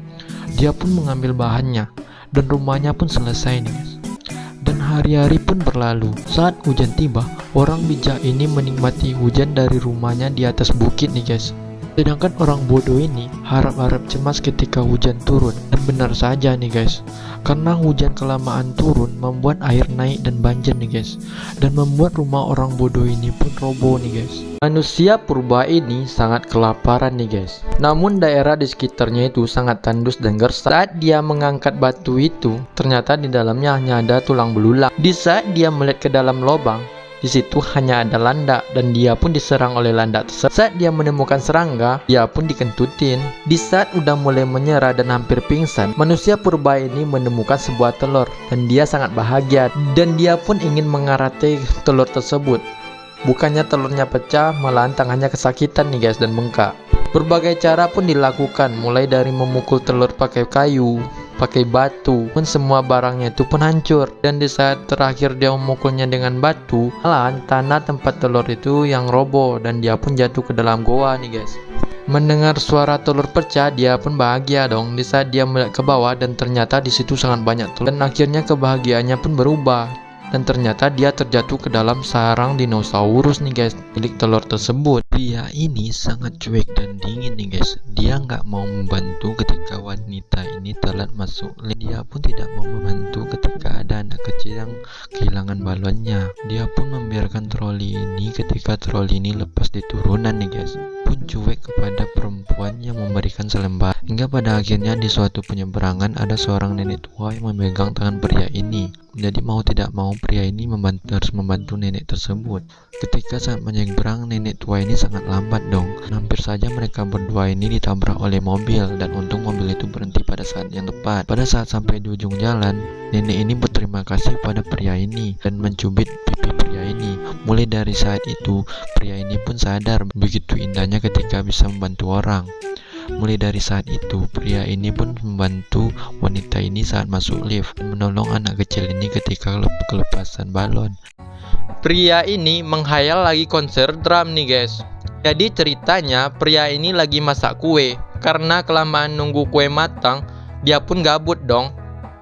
Dia pun mengambil bahannya dan rumahnya pun selesai nih guys. Dan hari-hari pun berlalu. Saat hujan tiba, orang bijak ini menikmati hujan dari rumahnya di atas bukit nih guys. Sedangkan orang bodoh ini harap-harap cemas ketika hujan turun. Dan benar saja nih guys, karena hujan kelamaan turun membuat air naik dan banjir nih guys, dan membuat rumah orang bodoh ini pun roboh nih guys. Manusia purba ini sangat kelaparan nih guys. Namun daerah di sekitarnya itu sangat tandus dan gersang. Saat dia mengangkat batu itu, ternyata di dalamnya hanya ada tulang belulang. Di saat dia melihat ke dalam lubang, di situ hanya ada landak dan dia pun diserang oleh landak tersebut. Saat dia menemukan serangga, dia pun dikentutin. Di saat udah mulai menyerah dan hampir pingsan, manusia purba ini menemukan sebuah telur dan dia sangat bahagia dan dia pun ingin mengarate telur tersebut. Bukannya telurnya pecah, malahan tangannya kesakitan nih guys dan bengkak. Berbagai cara pun dilakukan, mulai dari memukul telur pakai kayu, pakai batu, pun semua barangnya itu pun hancur. Dan di saat terakhir dia memukulnya dengan batu, malahan tanah tempat telur itu yang roboh dan dia pun jatuh ke dalam goa nih guys. Mendengar suara telur pecah, dia pun bahagia dong. Di saat dia melihat ke bawah dan ternyata di situ sangat banyak telur. Dan akhirnya kebahagiaannya pun berubah. Dan ternyata dia terjatuh ke dalam sarang dinosaurus nih guys, milik telur tersebut. Pria ini sangat cuek dan dingin nih guys. Dia nggak mau membantu ketika wanita ini telat masuk. Dia pun tidak mau membantu ketika ada anak kecil yang kehilangan balonnya. Dia pun membiarkan troli ini ketika troli ini lepas di turunan nih guys. Pun cuek kepada perempuan yang memberikan selembar. Hingga pada akhirnya di suatu penyeberangan ada seorang nenek tua yang memegang tangan pria ini. Jadi mau tidak mau pria ini harus membantu nenek tersebut. Ketika saat menyeberang, nenek tua ini sangat lambat dong. Hampir saja mereka berdua ini ditabrak oleh mobil dan untung mobil itu berhenti pada saat yang tepat. Pada saat sampai di ujung jalan, nenek ini berterima kasih pada pria ini dan mencubit pipi pria ini. Mulai dari saat itu, pria ini pun sadar begitu indahnya ketika bisa membantu orang. Mulai dari saat itu, pria ini pun membantu wanita ini saat masuk lift dan menolong anak kecil ini ketika kelepasan balon. Pria ini menghayal lagi konser drum nih guys. Jadi ceritanya pria ini lagi masak kue. Karena kelamaan nunggu kue matang, dia pun gabut dong.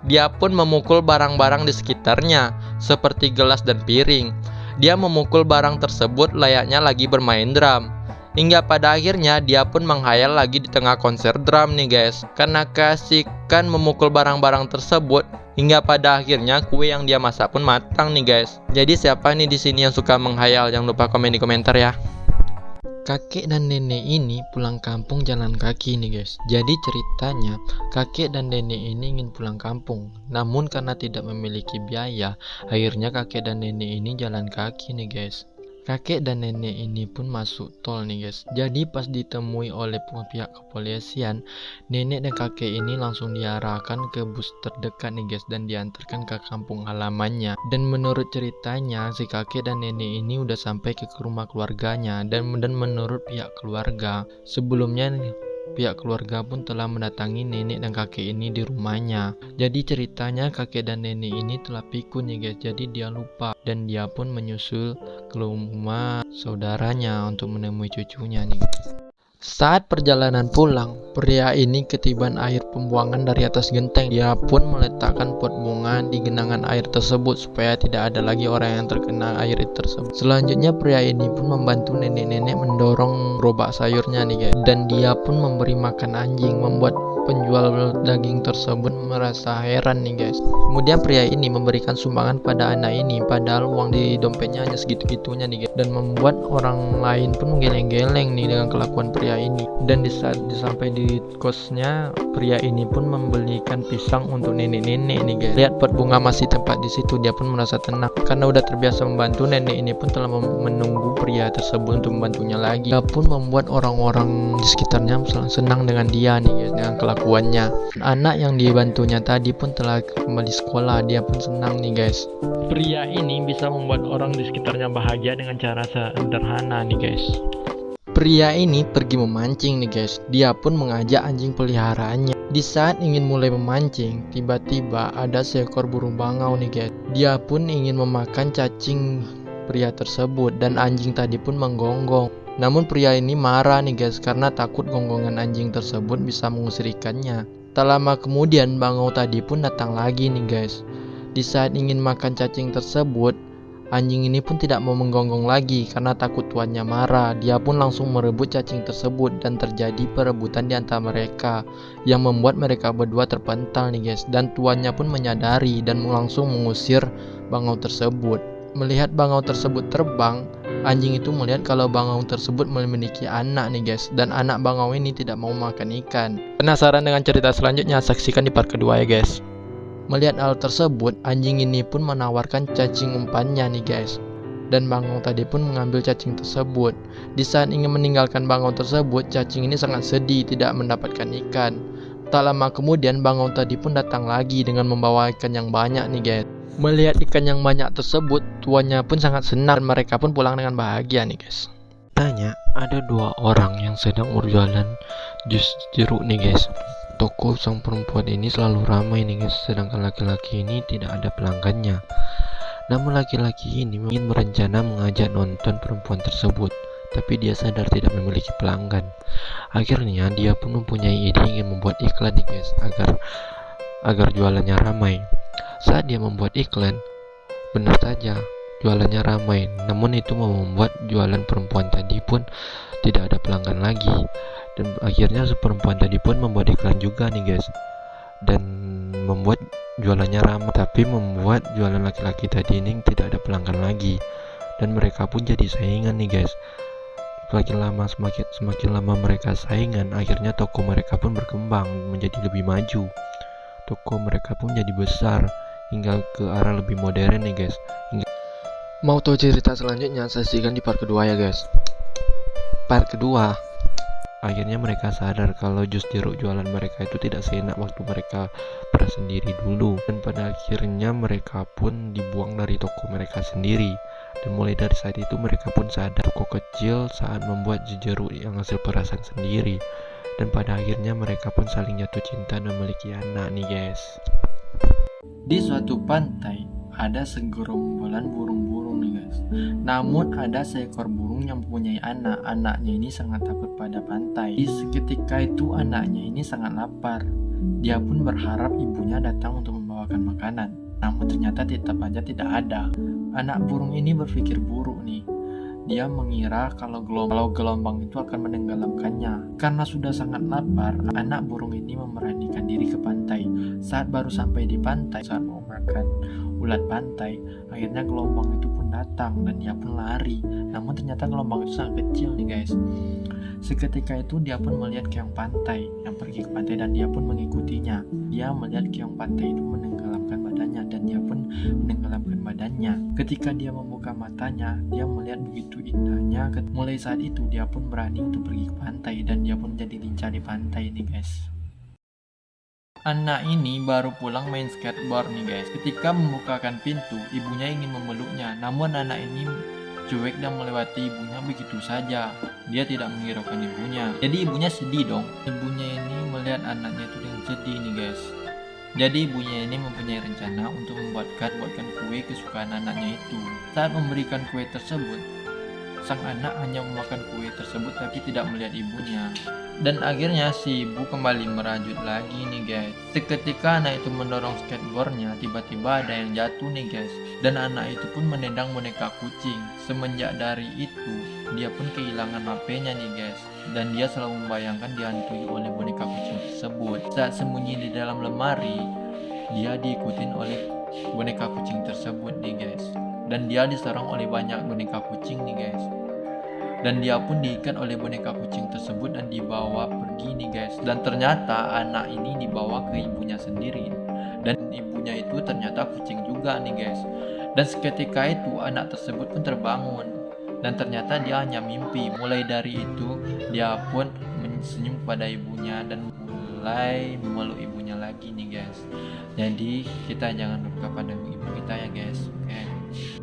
Dia pun memukul barang-barang di sekitarnya, seperti gelas dan piring. Dia memukul barang tersebut layaknya lagi bermain drum. Hingga pada akhirnya dia pun menghayal lagi di tengah konser drum nih guys. Karena keasikan memukul barang-barang tersebut, hingga pada akhirnya kue yang dia masak pun matang nih guys. Jadi siapa nih di sini yang suka menghayal? Jangan lupa komen di komentar ya. Kakek dan nenek ini pulang kampung jalan kaki nih guys. Jadi ceritanya kakek dan nenek ini ingin pulang kampung, namun karena tidak memiliki biaya, akhirnya kakek dan nenek ini jalan kaki nih guys. Kakek dan nenek ini pun masuk tol nih guys. Jadi pas ditemui oleh pihak kepolisian, nenek dan kakek ini langsung diarahkan ke bus terdekat nih guys dan diantarkan ke kampung halamannya. Dan menurut ceritanya si kakek dan nenek ini udah sampai ke rumah keluarganya dan menurut pihak keluarga sebelumnya pihak keluarga pun telah mendatangi nenek dan kakek ini di rumahnya. Jadi ceritanya kakek dan nenek ini telah pikun ya guys. Jadi dia lupa dan dia pun menyusul ke rumah saudaranya untuk menemui cucunya nih guys. Saat perjalanan pulang, pria ini ketiban air pembuangan dari atas genteng. Dia pun meletakkan pot bunga di genangan air tersebut supaya tidak ada lagi orang yang terkena air tersebut. Selanjutnya pria ini pun membantu nenek-nenek mendorong gerobak sayurnya nih guys. Dan dia pun memberi makan anjing, membuat penjual daging tersebut merasa heran nih guys. Kemudian pria ini memberikan sumbangan pada anak ini, padahal uang di dompetnya hanya segitu-gitunya nih guys. Dan membuat orang lain pun geleng-geleng nih dengan kelakuan pria ini. Dan di saat sampai di kosnya, pria ini pun membelikan pisang untuk nenek-nenek nih guys. Lihat pot bunga masih tempat di situ, dia pun merasa tenang karena udah terbiasa membantu. Nenek ini pun telah menunggu pria tersebut untuk membantunya lagi. Dia pun membuat orang-orang di sekitarnya senang dengan dia nih guys, dengan kelakuannya. Anak yang dibantunya tadi pun telah kembali sekolah, dia pun senang nih guys. Pria ini bisa membuat orang di sekitarnya bahagia dengan cara sederhana nih guys. Pria ini pergi memancing nih guys. Dia pun mengajak anjing peliharaannya. Di saat ingin mulai memancing, tiba-tiba ada seekor burung bangau nih guys. Dia pun ingin memakan cacing pria tersebut dan anjing tadi pun menggonggong. Namun pria ini marah nih guys karena takut gonggongan anjing tersebut bisa mengusir ikannya. Tak lama kemudian bangau tadi pun datang lagi nih guys. Di saat ingin makan cacing tersebut, anjing ini pun tidak mau menggonggong lagi karena takut tuannya marah. Dia pun langsung merebut cacing tersebut dan terjadi perebutan di antara mereka yang membuat mereka berdua terpental nih guys. Dan tuannya pun menyadari dan langsung mengusir bangau tersebut. Melihat bangau tersebut terbang, anjing itu melihat kalau bangau tersebut memiliki anak nih guys. Dan anak bangau ini tidak mau makan ikan. Penasaran dengan cerita selanjutnya? Saksikan di part kedua ya guys. Melihat hal tersebut, anjing ini pun menawarkan cacing umpannya nih guys. Dan bangau tadi pun mengambil cacing tersebut. Di saat ingin meninggalkan bangau tersebut, cacing ini sangat sedih tidak mendapatkan ikan. Tak lama kemudian bangau tadi pun datang lagi dengan membawa ikan yang banyak nih guys. Melihat ikan yang banyak tersebut, tuannya pun sangat senang dan mereka pun pulang dengan bahagia nih guys. Tanya, ada dua orang yang sedang berjualan jus jeruk nih guys. Toko sang perempuan ini selalu ramai nih guys, sedangkan laki-laki ini tidak ada pelanggannya. Namun laki-laki ini ingin berencana mengajak nonton perempuan tersebut, tapi dia sadar tidak memiliki pelanggan. Akhirnya dia pun mempunyai ide ingin membuat iklan nih guys, agar jualannya ramai. Saat dia membuat iklan, benar saja jualannya ramai, namun itu membuat jualan perempuan tadi pun tidak ada pelanggan lagi. Dan akhirnya perempuan tadi pun membuat iklan juga nih guys, dan membuat jualannya ramai, tapi membuat jualan laki-laki tadi ini tidak ada pelanggan lagi. Dan mereka pun jadi saingan nih guys. Semakin lama mereka saingan, akhirnya toko mereka pun berkembang menjadi lebih maju. Toko mereka pun jadi besar hingga ke arah lebih modern nih guys. Mau tahu cerita selanjutnya? Saksikan di part kedua ya guys. Part kedua, akhirnya mereka sadar kalau jus jeruk jualan mereka itu tidak seenak waktu mereka pernah sendiri dulu. Dan pada akhirnya mereka pun dibuang dari toko mereka sendiri. Dan mulai dari saat itu mereka pun sadar toko kecil saat membuat jus jeruk yang hasil perasan sendiri. Dan pada akhirnya mereka pun saling jatuh cinta dan memiliki anak nih guys. Di suatu pantai ada segerombolan burung-burung nih guys. Namun ada seekor burung yang mempunyai anak. Anaknya ini sangat takut pada pantai. Seketika itu anaknya ini sangat lapar. Dia pun berharap ibunya datang untuk membawakan makanan. Namun ternyata tetap aja tidak ada. Anak burung ini berpikir buruk nih. Dia mengira kalau gelombang itu akan menenggelamkannya. Karena sudah sangat lapar, anak burung ini memberanikan diri ke pantai. Saat baru sampai di pantai, saat mau makan ulat pantai, akhirnya gelombang itu pun datang dan dia pun lari. Namun ternyata gelombang itu sangat kecil nih guys. Seketika itu dia pun melihat keong pantai yang pergi ke pantai dan dia pun mengikutinya. Dia melihat keong pantai itu menenggelamkan badannya dan dia pun menenggelamkan badannya. Ketika dia membuka matanya, dia melihat begitu indahnya. Mulai saat itu dia pun berani untuk pergi ke pantai dan dia pun jadi lincah di pantai nih guys. Anak ini baru pulang main skateboard nih guys. Ketika membukakan pintu, ibunya ingin memeluknya. Namun anak ini cuek dan melewati ibunya begitu saja. Dia tidak menghiraukan ibunya. Jadi ibunya sedih dong. Ibunya ini melihat anaknya itu dengan sedih nih guys. Jadi ibunya ini mempunyai rencana untuk buatkan kue kesukaan anaknya itu. Saat memberikan kue tersebut, Sang anak hanya memakan kue tersebut tapi tidak melihat ibunya. Dan akhirnya si ibu kembali merajut lagi nih guys. Seketika anak itu mendorong skateboardnya, tiba-tiba ada yang jatuh nih guys. Dan anak itu pun menendang boneka kucing. Semenjak dari itu, dia pun kehilangan HP-nya nih guys. Dan dia selalu membayangkan dihantui oleh boneka kucing tersebut. Saat sembunyi di dalam lemari, dia diikutin oleh boneka kucing tersebut nih guys. Dan dia diserang oleh banyak boneka kucing nih guys. Dan dia pun diikat oleh boneka kucing tersebut dan dibawa pergi nih guys. Dan ternyata anak ini dibawa ke ibunya sendiri. Dan ibunya itu ternyata kucing juga nih guys. Dan seketika itu anak tersebut pun terbangun. Dan ternyata dia hanya mimpi. Mulai dari itu dia pun senyum kepada ibunya dan mulai memeluk ibunya lagi nih guys. Jadi kita jangan lupa pada ibu kita ya guys. Oke.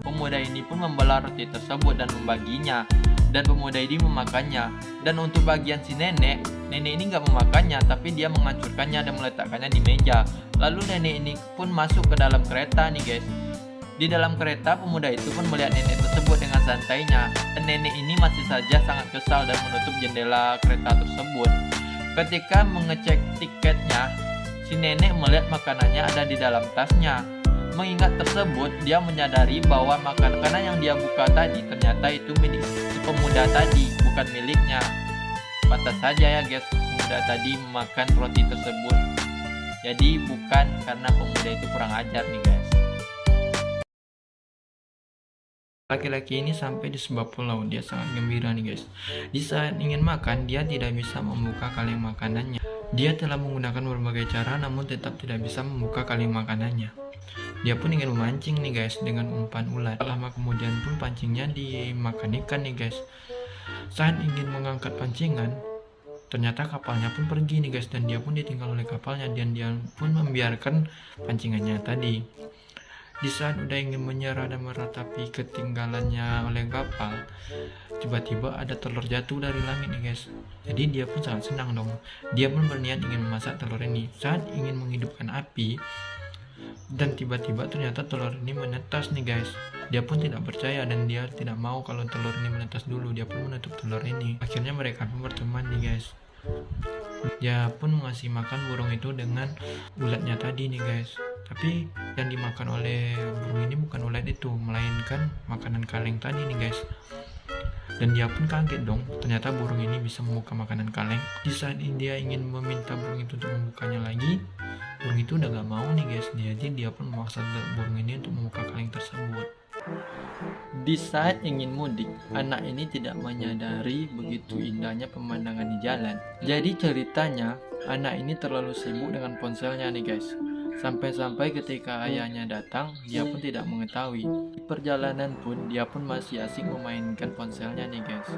Pemuda ini pun membelah roti tersebut dan membaginya. Dan pemuda ini memakannya. Dan untuk bagian si nenek ini nggak memakannya, tapi dia menghancurkannya dan meletakkannya di meja. Lalu nenek ini pun masuk ke dalam kereta nih guys. Di dalam kereta, pemuda itu pun melihat nenek tersebut dengan santainya. Dan nenek ini masih saja sangat kesal dan menutup jendela kereta tersebut. Ketika mengecek tiketnya, si nenek melihat makanannya ada di dalam tasnya. Mengingat tersebut, dia menyadari bahwa makanan yang dia buka tadi ternyata itu milik si pemuda tadi, bukan miliknya. Pantas saja ya guys, pemuda tadi memakan roti tersebut. Jadi bukan karena pemuda itu kurang ajar nih guys. Laki-laki ini sampai di sebuah pulau. Dia sangat gembira nih guys. Di saat ingin makan, dia tidak bisa membuka kaleng makanannya. Dia telah menggunakan berbagai cara namun tetap tidak bisa membuka kaleng makanannya. Dia pun ingin memancing nih guys dengan umpan ulat. Lama kemudian pun pancingnya dimakan ikan nih guys. Saat ingin mengangkat pancingan, ternyata kapalnya pun pergi nih guys. Dan dia pun ditinggal oleh kapalnya. Dan dia pun membiarkan pancingannya tadi. Di saat udah ingin menyerah dan meratapi ketinggalannya oleh kapal, tiba-tiba ada telur jatuh dari langit nih guys. Jadi dia pun sangat senang dong. Dia pun berniat ingin memasak telur ini. Saat ingin menghidupkan api, dan tiba-tiba ternyata telur ini menetas nih guys. Dia pun tidak percaya dan dia tidak mau kalau telur ini menetas dulu. Dia pun menutup telur ini. Akhirnya mereka pun berteman nih guys. Dia pun mengasih makan burung itu dengan ulatnya tadi nih guys. Tapi yang dimakan oleh burung ini bukan ulat itu, melainkan makanan kaleng tadi nih guys. Dan dia pun kaget dong, ternyata burung ini bisa membuka makanan kaleng. Di saat dia ingin meminta burung itu untuk membukanya lagi, burung itu udah gak mau nih guys. Jadi dia pun memaksa burung ini untuk membuka kaleng tersebut. Di saat ingin mudik, anak ini tidak menyadari begitu indahnya pemandangan di jalan. Jadi ceritanya, anak ini terlalu sibuk dengan ponselnya nih guys. Sampai-sampai ketika ayahnya datang, dia pun tidak mengetahui. Di perjalanan pun, dia pun masih asik memainkan ponselnya nih guys.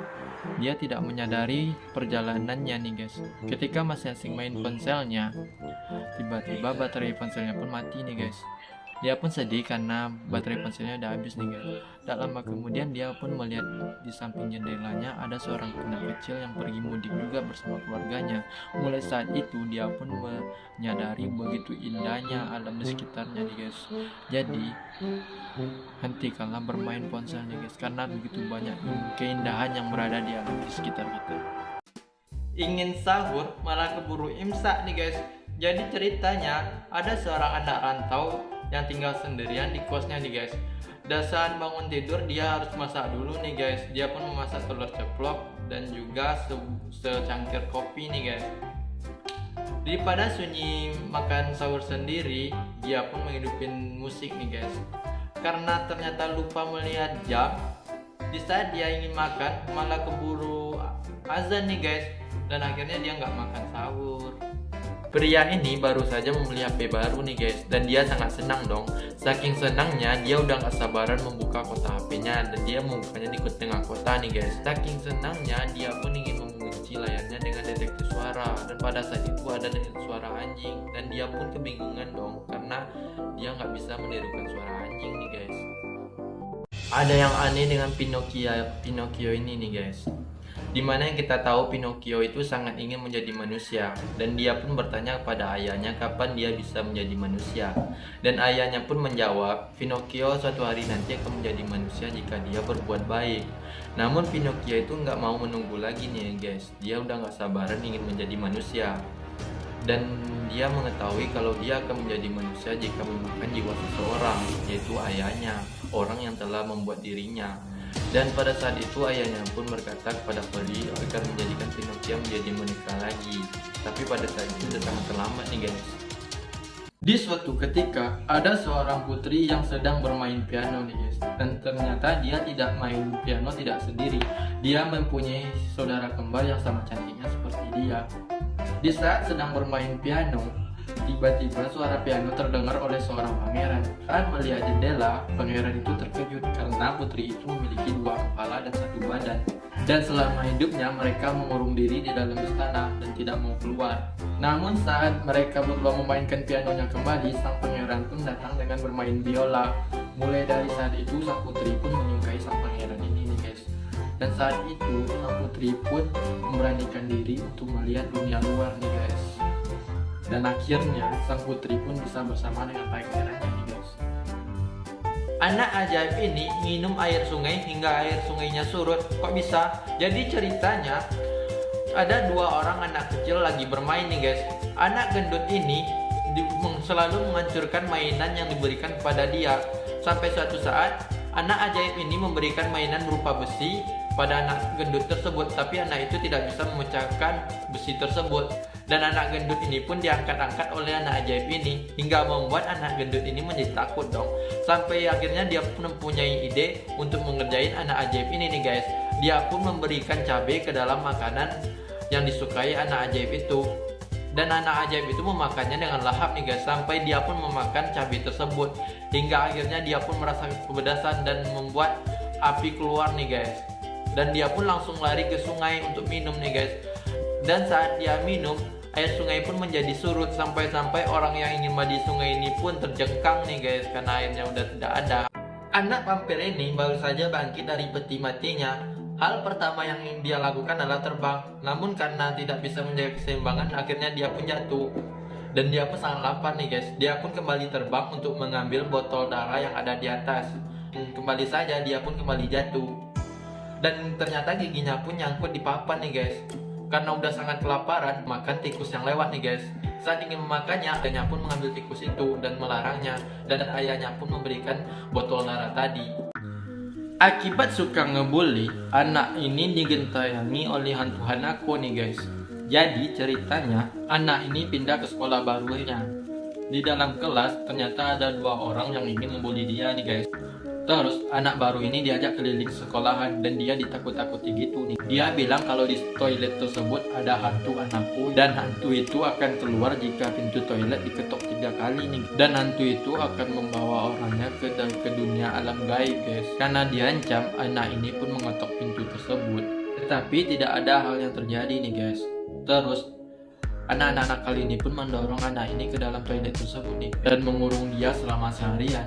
Dia tidak menyadari perjalanannya nih guys. Ketika masih asik main ponselnya, tiba-tiba baterai ponselnya pun mati nih guys. Dia pun sedih karena baterai ponselnya udah habis nih guys. Tak lama kemudian dia pun melihat di samping jendelanya ada seorang anak kecil yang pergi mudik juga bersama keluarganya. Mulai saat itu dia pun menyadari begitu indahnya alam di sekitarnya nih guys. Jadi hentikanlah bermain ponsel nih guys, karena begitu banyak keindahan yang berada di alam di sekitar kita. Ingin sahur malah keburu imsak nih guys. Jadi ceritanya ada seorang anak rantau yang tinggal sendirian di kosnya nih guys. Dan saat bangun tidur dia harus masak dulu nih guys. Dia pun memasak telur ceplok dan juga secangkir kopi nih guys. Daripada sunyi makan sahur sendiri, dia pun menghidupin musik nih guys. Karena ternyata lupa melihat jam, di saat dia ingin makan malah keburu azan nih guys. Dan akhirnya dia nggak makan sahur. Pria ini baru saja membeli HP baru nih guys, dan dia sangat senang dong. Saking senangnya dia udah gak sabaran membuka kotak HP-nya, dan dia membukanya di tengah kota nih guys. Saking senangnya dia pun ingin mengunci layarnya dengan detektif suara, dan pada saat itu ada suara anjing, dan dia pun kebingungan dong karena dia nggak bisa menirukan suara anjing nih guys. Ada yang aneh dengan Pinocchio ini nih guys. Dimana yang kita tahu Pinocchio itu sangat ingin menjadi manusia, dan dia pun bertanya kepada ayahnya kapan dia bisa menjadi manusia. Dan ayahnya pun menjawab, Pinocchio suatu hari nanti akan menjadi manusia jika dia berbuat baik. Namun Pinocchio itu nggak mau menunggu lagi nih guys, dia udah nggak sabaran ingin menjadi manusia. Dan dia mengetahui kalau dia akan menjadi manusia jika memakan jiwa seseorang, yaitu ayahnya, orang yang telah membuat dirinya. Dan pada saat itu ayahnya pun berkata kepada peri agar menjadikan Pinocchio menjadi boneka lagi. Tapi pada saat itu sudah sangat terlambat nih guys. Di suatu ketika ada seorang putri yang sedang bermain piano nih guys. Dan ternyata dia tidak main piano tidak sendiri. Dia mempunyai saudara kembar yang sama cantiknya seperti dia. Di saat sedang bermain piano, tiba-tiba suara piano terdengar oleh seorang pangeran. Saat melihat jendela, pangeran itu terkejut karena putri itu memiliki dua kepala dan satu badan. Dan selama hidupnya mereka mengurung diri di dalam istana dan tidak mau keluar. Namun saat mereka berdua memainkan pianonya kembali, sang pangeran pun datang dengan bermain biola. Mulai dari saat itu sang putri pun menyukai sang pangeran ini nih guys. Dan saat itu sang putri pun memberanikan diri untuk melihat dunia luar nih guys. Dan akhirnya sang putri pun bisa bersama dengan pangerannya nih guys. Anak ajaib ini minum air sungai hingga air sungainya surut. Kok bisa? Jadi ceritanya ada dua orang anak kecil lagi bermain nih guys. Anak gendut ini selalu menghancurkan mainan yang diberikan kepada dia. Sampai suatu saat anak ajaib ini memberikan mainan berupa besi pada anak gendut tersebut, tapi anak itu tidak bisa memecahkan besi tersebut. Dan anak gendut ini pun diangkat-angkat oleh anak ajaib ini, hingga membuat anak gendut ini menjadi takut dong. Sampai akhirnya dia pun mempunyai ide untuk mengerjain anak ajaib ini nih guys. Dia pun memberikan cabai ke dalam makanan yang disukai anak ajaib itu. Dan anak ajaib itu memakannya dengan lahap nih guys, sampai dia pun memakan cabai tersebut. Hingga akhirnya dia pun merasa kepedasan dan membuat api keluar nih guys. Dan dia pun langsung lari ke sungai untuk minum nih guys. Dan saat dia minum, air sungai pun menjadi surut sampai-sampai orang yang ingin mandi sungai ini pun terjengkang nih guys karena airnya udah tidak ada. Anak vampir ini baru saja bangkit dari peti matinya. Hal pertama yang ingin dia lakukan adalah terbang. Namun karena tidak bisa menjaga keseimbangan, akhirnya dia pun jatuh. Dan dia pun sangat lapar nih guys. Dia pun kembali terbang untuk mengambil botol darah yang ada di atas. Kembali saja dia pun kembali jatuh. Dan ternyata giginya pun nyangkut di papan nih guys. Karena udah sangat kelaparan, makan tikus yang lewat nih guys. Saat ingin memakannya, ayahnya pun mengambil tikus itu dan melarangnya. Dan ayahnya pun memberikan botol darah tadi. Akibat suka ngebully, anak ini digentayangi oleh hantu Hanako nih guys. Jadi ceritanya, anak ini pindah ke sekolah barunya. Di dalam kelas, ternyata ada dua orang yang ingin membuli dia nih guys. Terus anak baru ini diajak keliling sekolahan dan dia ditakut-takuti gitu nih. Dia bilang kalau di toilet tersebut ada hantu anakku dan hantu itu akan keluar jika pintu toilet diketok 3 kali nih. Dan hantu itu akan membawa orangnya ke dunia alam gaib guys. Karena diancam, anak ini pun mengetok pintu tersebut. Tetapi tidak ada hal yang terjadi nih guys. Terus anak-anak nakal ini pun mendorong anak ini ke dalam toilet tersebut nih dan mengurung dia selama seharian.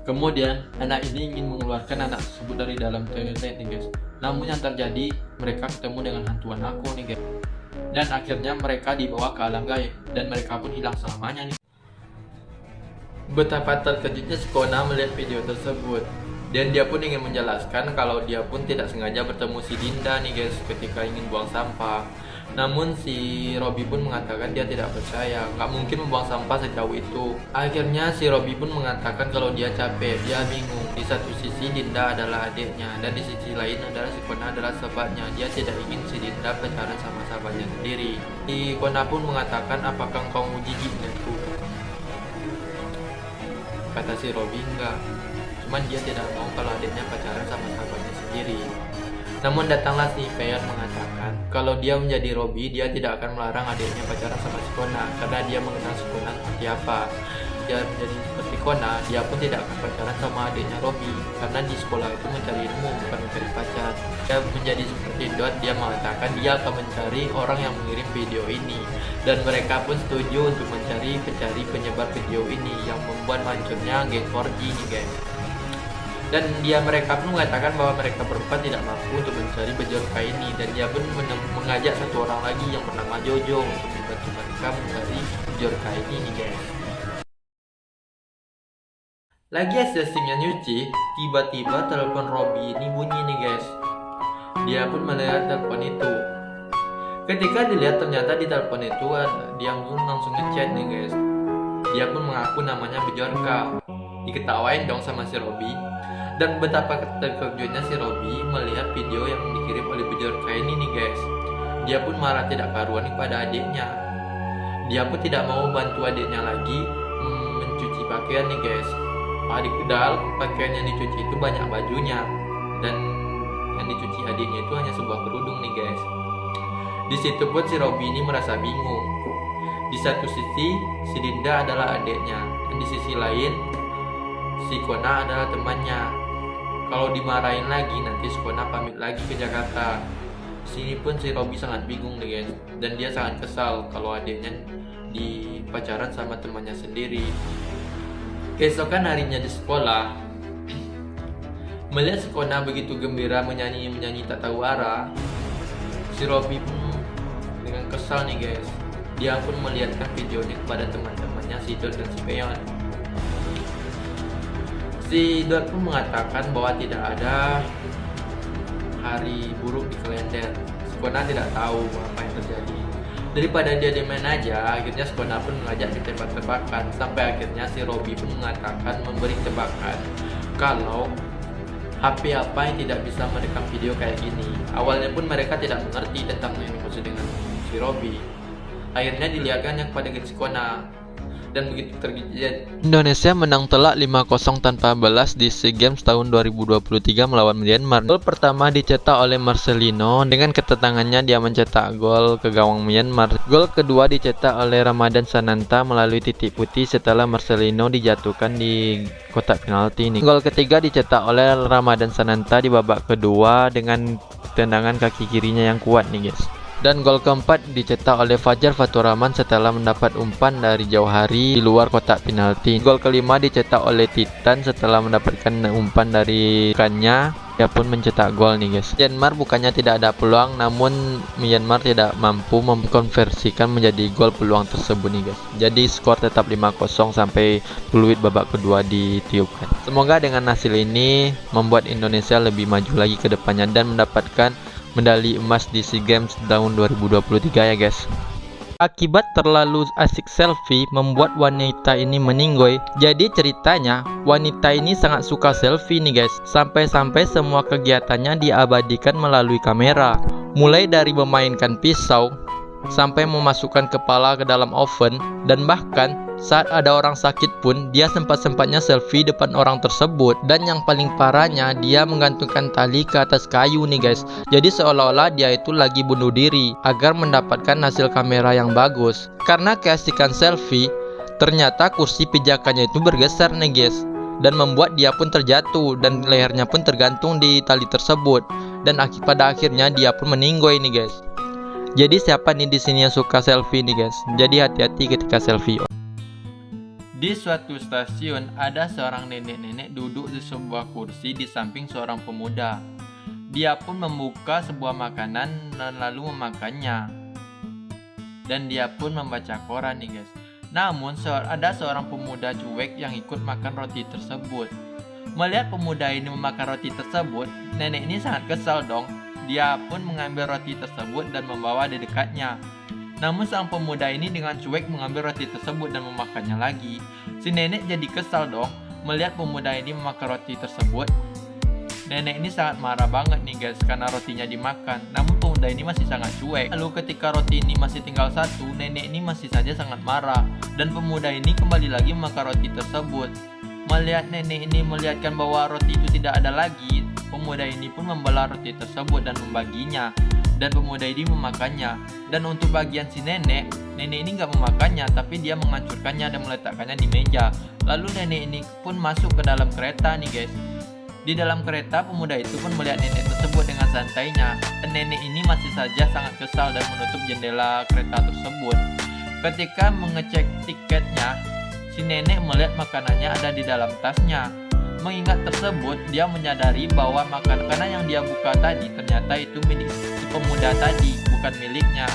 Kemudian anak ini ingin mengeluarkan anak tersebut dari dalam toilet nih guys. Namun yang terjadi, mereka ketemu dengan hantu anakku nih guys. Dan akhirnya mereka dibawa ke alam gaib dan mereka pun hilang selamanya nih. Betapa terkejutnya si Kona melihat video tersebut. Dan dia pun ingin menjelaskan kalau dia pun tidak sengaja bertemu si Dinda nih guys ketika ingin buang sampah. Namun si Robby pun mengatakan dia tidak percaya, nggak mungkin membuang sampah sejauh itu. Akhirnya si Robby pun mengatakan kalau dia capek, dia bingung. Di satu sisi Dinda adalah adiknya, dan di sisi lain adalah si Kona adalah sahabatnya. Dia tidak ingin si Dinda pacaran sama sahabatnya sendiri. Si Kona pun mengatakan, apakah kau mau jijik denganku? Kata si Robby enggak. Cuman dia tidak mau kalau adiknya pacaran sama sahabatnya sendiri. Namun datanglah si Fair mengatakan kalau dia menjadi Robby, dia tidak akan melarang adiknya pacaran sama si Kona karena dia mengenal si Kona seperti apa. Dia menjadi seperti Kona, dia pun tidak akan pacaran sama adiknya Robby karena di sekolah itu mencari ilmu bukan mencari pacar. Dia menjadi seperti Dot, dia mengatakan dia akan mencari orang yang mengirim video ini dan mereka pun setuju untuk mencari penyebar video ini yang membuat hancurnya Gate 4G nih guys. Dan mereka pun mengatakan bahwa mereka berempat tidak mampu untuk mencari Bajorka ini, dan dia pun mengajak satu orang lagi yang bernama Jojo untuk membantu mereka mencari Bajorka ini nih guys. Lagi asesingnya nyuci, tiba-tiba telepon Robby ini bunyi nih guys. Dia pun melihat telepon itu. Ketika dilihat ternyata di telepon itu dia pun langsung ngechat nih guys. Dia pun mengaku namanya Bajorka. Diketawain dong sama si Robby. Dan betapa terkejutnya si Robby melihat video yang dikirim oleh Bajorka ini nih guys. Dia pun marah tidak karuan kepada adiknya. Dia pun tidak mau bantu adiknya lagi mencuci pakaian nih guys. Padahal pakaian yang dicuci itu banyak bajunya, dan yang dicuci adiknya itu hanya sebuah kerudung nih guys. Di situ pun si Robby ini merasa bingung. Di satu sisi si Dinda adalah adiknya, dan di sisi lain si Kona adalah temannya. Kalau dimarahin lagi nanti si Kona pamit lagi ke Jakarta. Sini pun si Robby sangat bingung nih guys, dan dia sangat kesal kalau adiknya pacaran sama temannya sendiri. Keesokan harinya di sekolah, melihat si Kona begitu gembira menyanyi tak tahu arah, si Robby pun dengan kesal nih guys. Dia pun melihatkan videonya kepada teman-temannya si Dot dan si Peon. Si Dot pun mengatakan bahwa tidak ada hari buruk di kalender. Si Kona tidak tahu apa yang terjadi. Daripada dia main aja, akhirnya si Kona pun mengajak ke tebak-tebakan. Sampai akhirnya si Robby pun mengatakan memberi tebakan kalau HP apa yang tidak bisa merekam video kayak gini. Awalnya pun mereka tidak mengerti tentang yang dimaksud dengan si Robby. Akhirnya dilihatkannya kepada si Kona. Dan begitu terjadi, Indonesia menang telak 5-0 tanpa balas di SEA Games tahun 2023 melawan Myanmar. Gol pertama dicetak oleh Marcelino. Dengan ketenangannya dia mencetak gol ke gawang Myanmar. Gol kedua dicetak oleh Ramadan Sananta melalui titik putih setelah Marcelino dijatuhkan di kotak penalti ini. Gol ketiga dicetak oleh Ramadan Sananta di babak kedua dengan tendangan kaki kirinya yang kuat nih guys. Dan gol keempat dicetak oleh Fajar Fatur Rahman setelah mendapat umpan dari jauh hari di luar kotak penalti. Gol kelima dicetak oleh Titan setelah mendapatkan umpan dari rekannya. Dia pun mencetak gol nih guys. Myanmar bukannya tidak ada peluang, namun Myanmar tidak mampu mengkonversikan menjadi gol peluang tersebut nih guys. Jadi skor tetap 5-0 sampai peluit babak kedua ditiupkan. Semoga dengan hasil ini membuat Indonesia lebih maju lagi ke depannya dan mendapatkan medali emas di SEA Games tahun 2023 ya guys. Akibat terlalu asik selfie membuat wanita ini meninggoy. Jadi ceritanya wanita ini sangat suka selfie nih guys. Sampai-sampai semua kegiatannya diabadikan melalui kamera. Mulai dari memainkan pisau sampai memasukkan kepala ke dalam oven, dan bahkan saat ada orang sakit pun dia sempat-sempatnya selfie depan orang tersebut. Dan yang paling parahnya, dia menggantungkan tali ke atas kayu nih guys. Jadi seolah-olah dia itu lagi bunuh diri agar mendapatkan hasil kamera yang bagus. Karena keasikan selfie, ternyata kursi pijakannya itu bergeser nih guys, dan membuat dia pun terjatuh dan lehernya pun tergantung di tali tersebut. Dan pada akhirnya dia pun meninggoy nih guys. Jadi siapa nih di sini yang suka selfie nih guys? Jadi hati-hati ketika selfie. di suatu stasiun ada seorang nenek-nenek duduk di sebuah kursi di samping seorang pemuda. Dia pun membuka sebuah makanan dan lalu memakannya. Dan dia pun membaca koran nih guys. Namun ada seorang pemuda cuek yang ikut makan roti tersebut. Melihat pemuda ini memakan roti tersebut, nenek ini sangat kesal dong. Dia pun mengambil roti tersebut dan membawa di dekatnya. Namun sang pemuda ini dengan cuek mengambil roti tersebut dan memakannya lagi. Si nenek jadi kesal dong melihat pemuda ini memakan roti tersebut. Nenek ini sangat marah banget nih guys karena rotinya dimakan. Namun pemuda ini masih sangat cuek. Lalu ketika roti ini masih tinggal satu, nenek ini masih saja sangat marah. Dan pemuda ini kembali lagi memakan roti tersebut. Melihat nenek ini melihatkan bahwa roti itu tidak ada lagi, pemuda ini pun membelah roti tersebut dan membaginya. Dan pemuda ini memakannya. Dan untuk bagian si nenek ini nggak memakannya, tapi dia menghancurkannya dan meletakkannya di meja. Lalu nenek ini pun masuk ke dalam kereta nih guys. Di dalam kereta, pemuda itu pun melihat nenek tersebut dengan santainya. Dan nenek ini masih saja sangat kesal dan menutup jendela kereta tersebut. Ketika mengecek tiketnya, si nenek melihat makanannya ada di dalam tasnya. Mengingat tersebut, dia menyadari bahwa makanan yang dia buka tadi ternyata itu milik si pemuda tadi, bukan miliknya.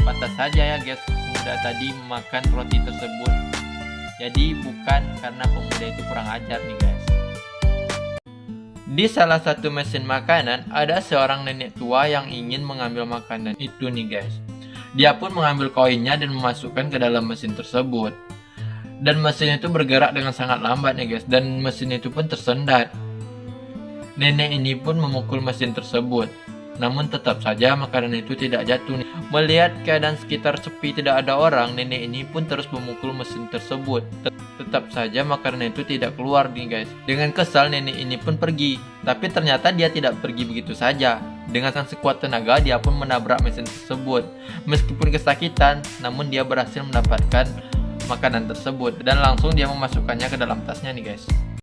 Pantas saja ya guys, pemuda tadi memakan roti tersebut. Jadi bukan karena pemuda itu kurang ajar nih guys. Di salah satu mesin makanan, ada seorang nenek tua yang ingin mengambil makanan itu nih guys. Dia pun mengambil koinnya dan memasukkan ke dalam mesin tersebut. Dan mesin itu bergerak dengan sangat lambat nih guys, dan mesin itu pun tersendat. Nenek ini pun memukul mesin tersebut, namun tetap saja makanan itu tidak jatuh nih. Melihat keadaan sekitar sepi, tidak ada orang, nenek ini pun terus memukul mesin tersebut. Tetap saja makanan itu tidak keluar nih guys. Dengan kesal, nenek ini pun pergi. Tapi ternyata dia tidak pergi begitu saja. Dengan sang sekuat tenaga, dia pun menabrak mesin tersebut. Meskipun kesakitan, namun dia berhasil mendapatkan makanan tersebut dan langsung dia memasukkannya ke dalam tasnya nih guys.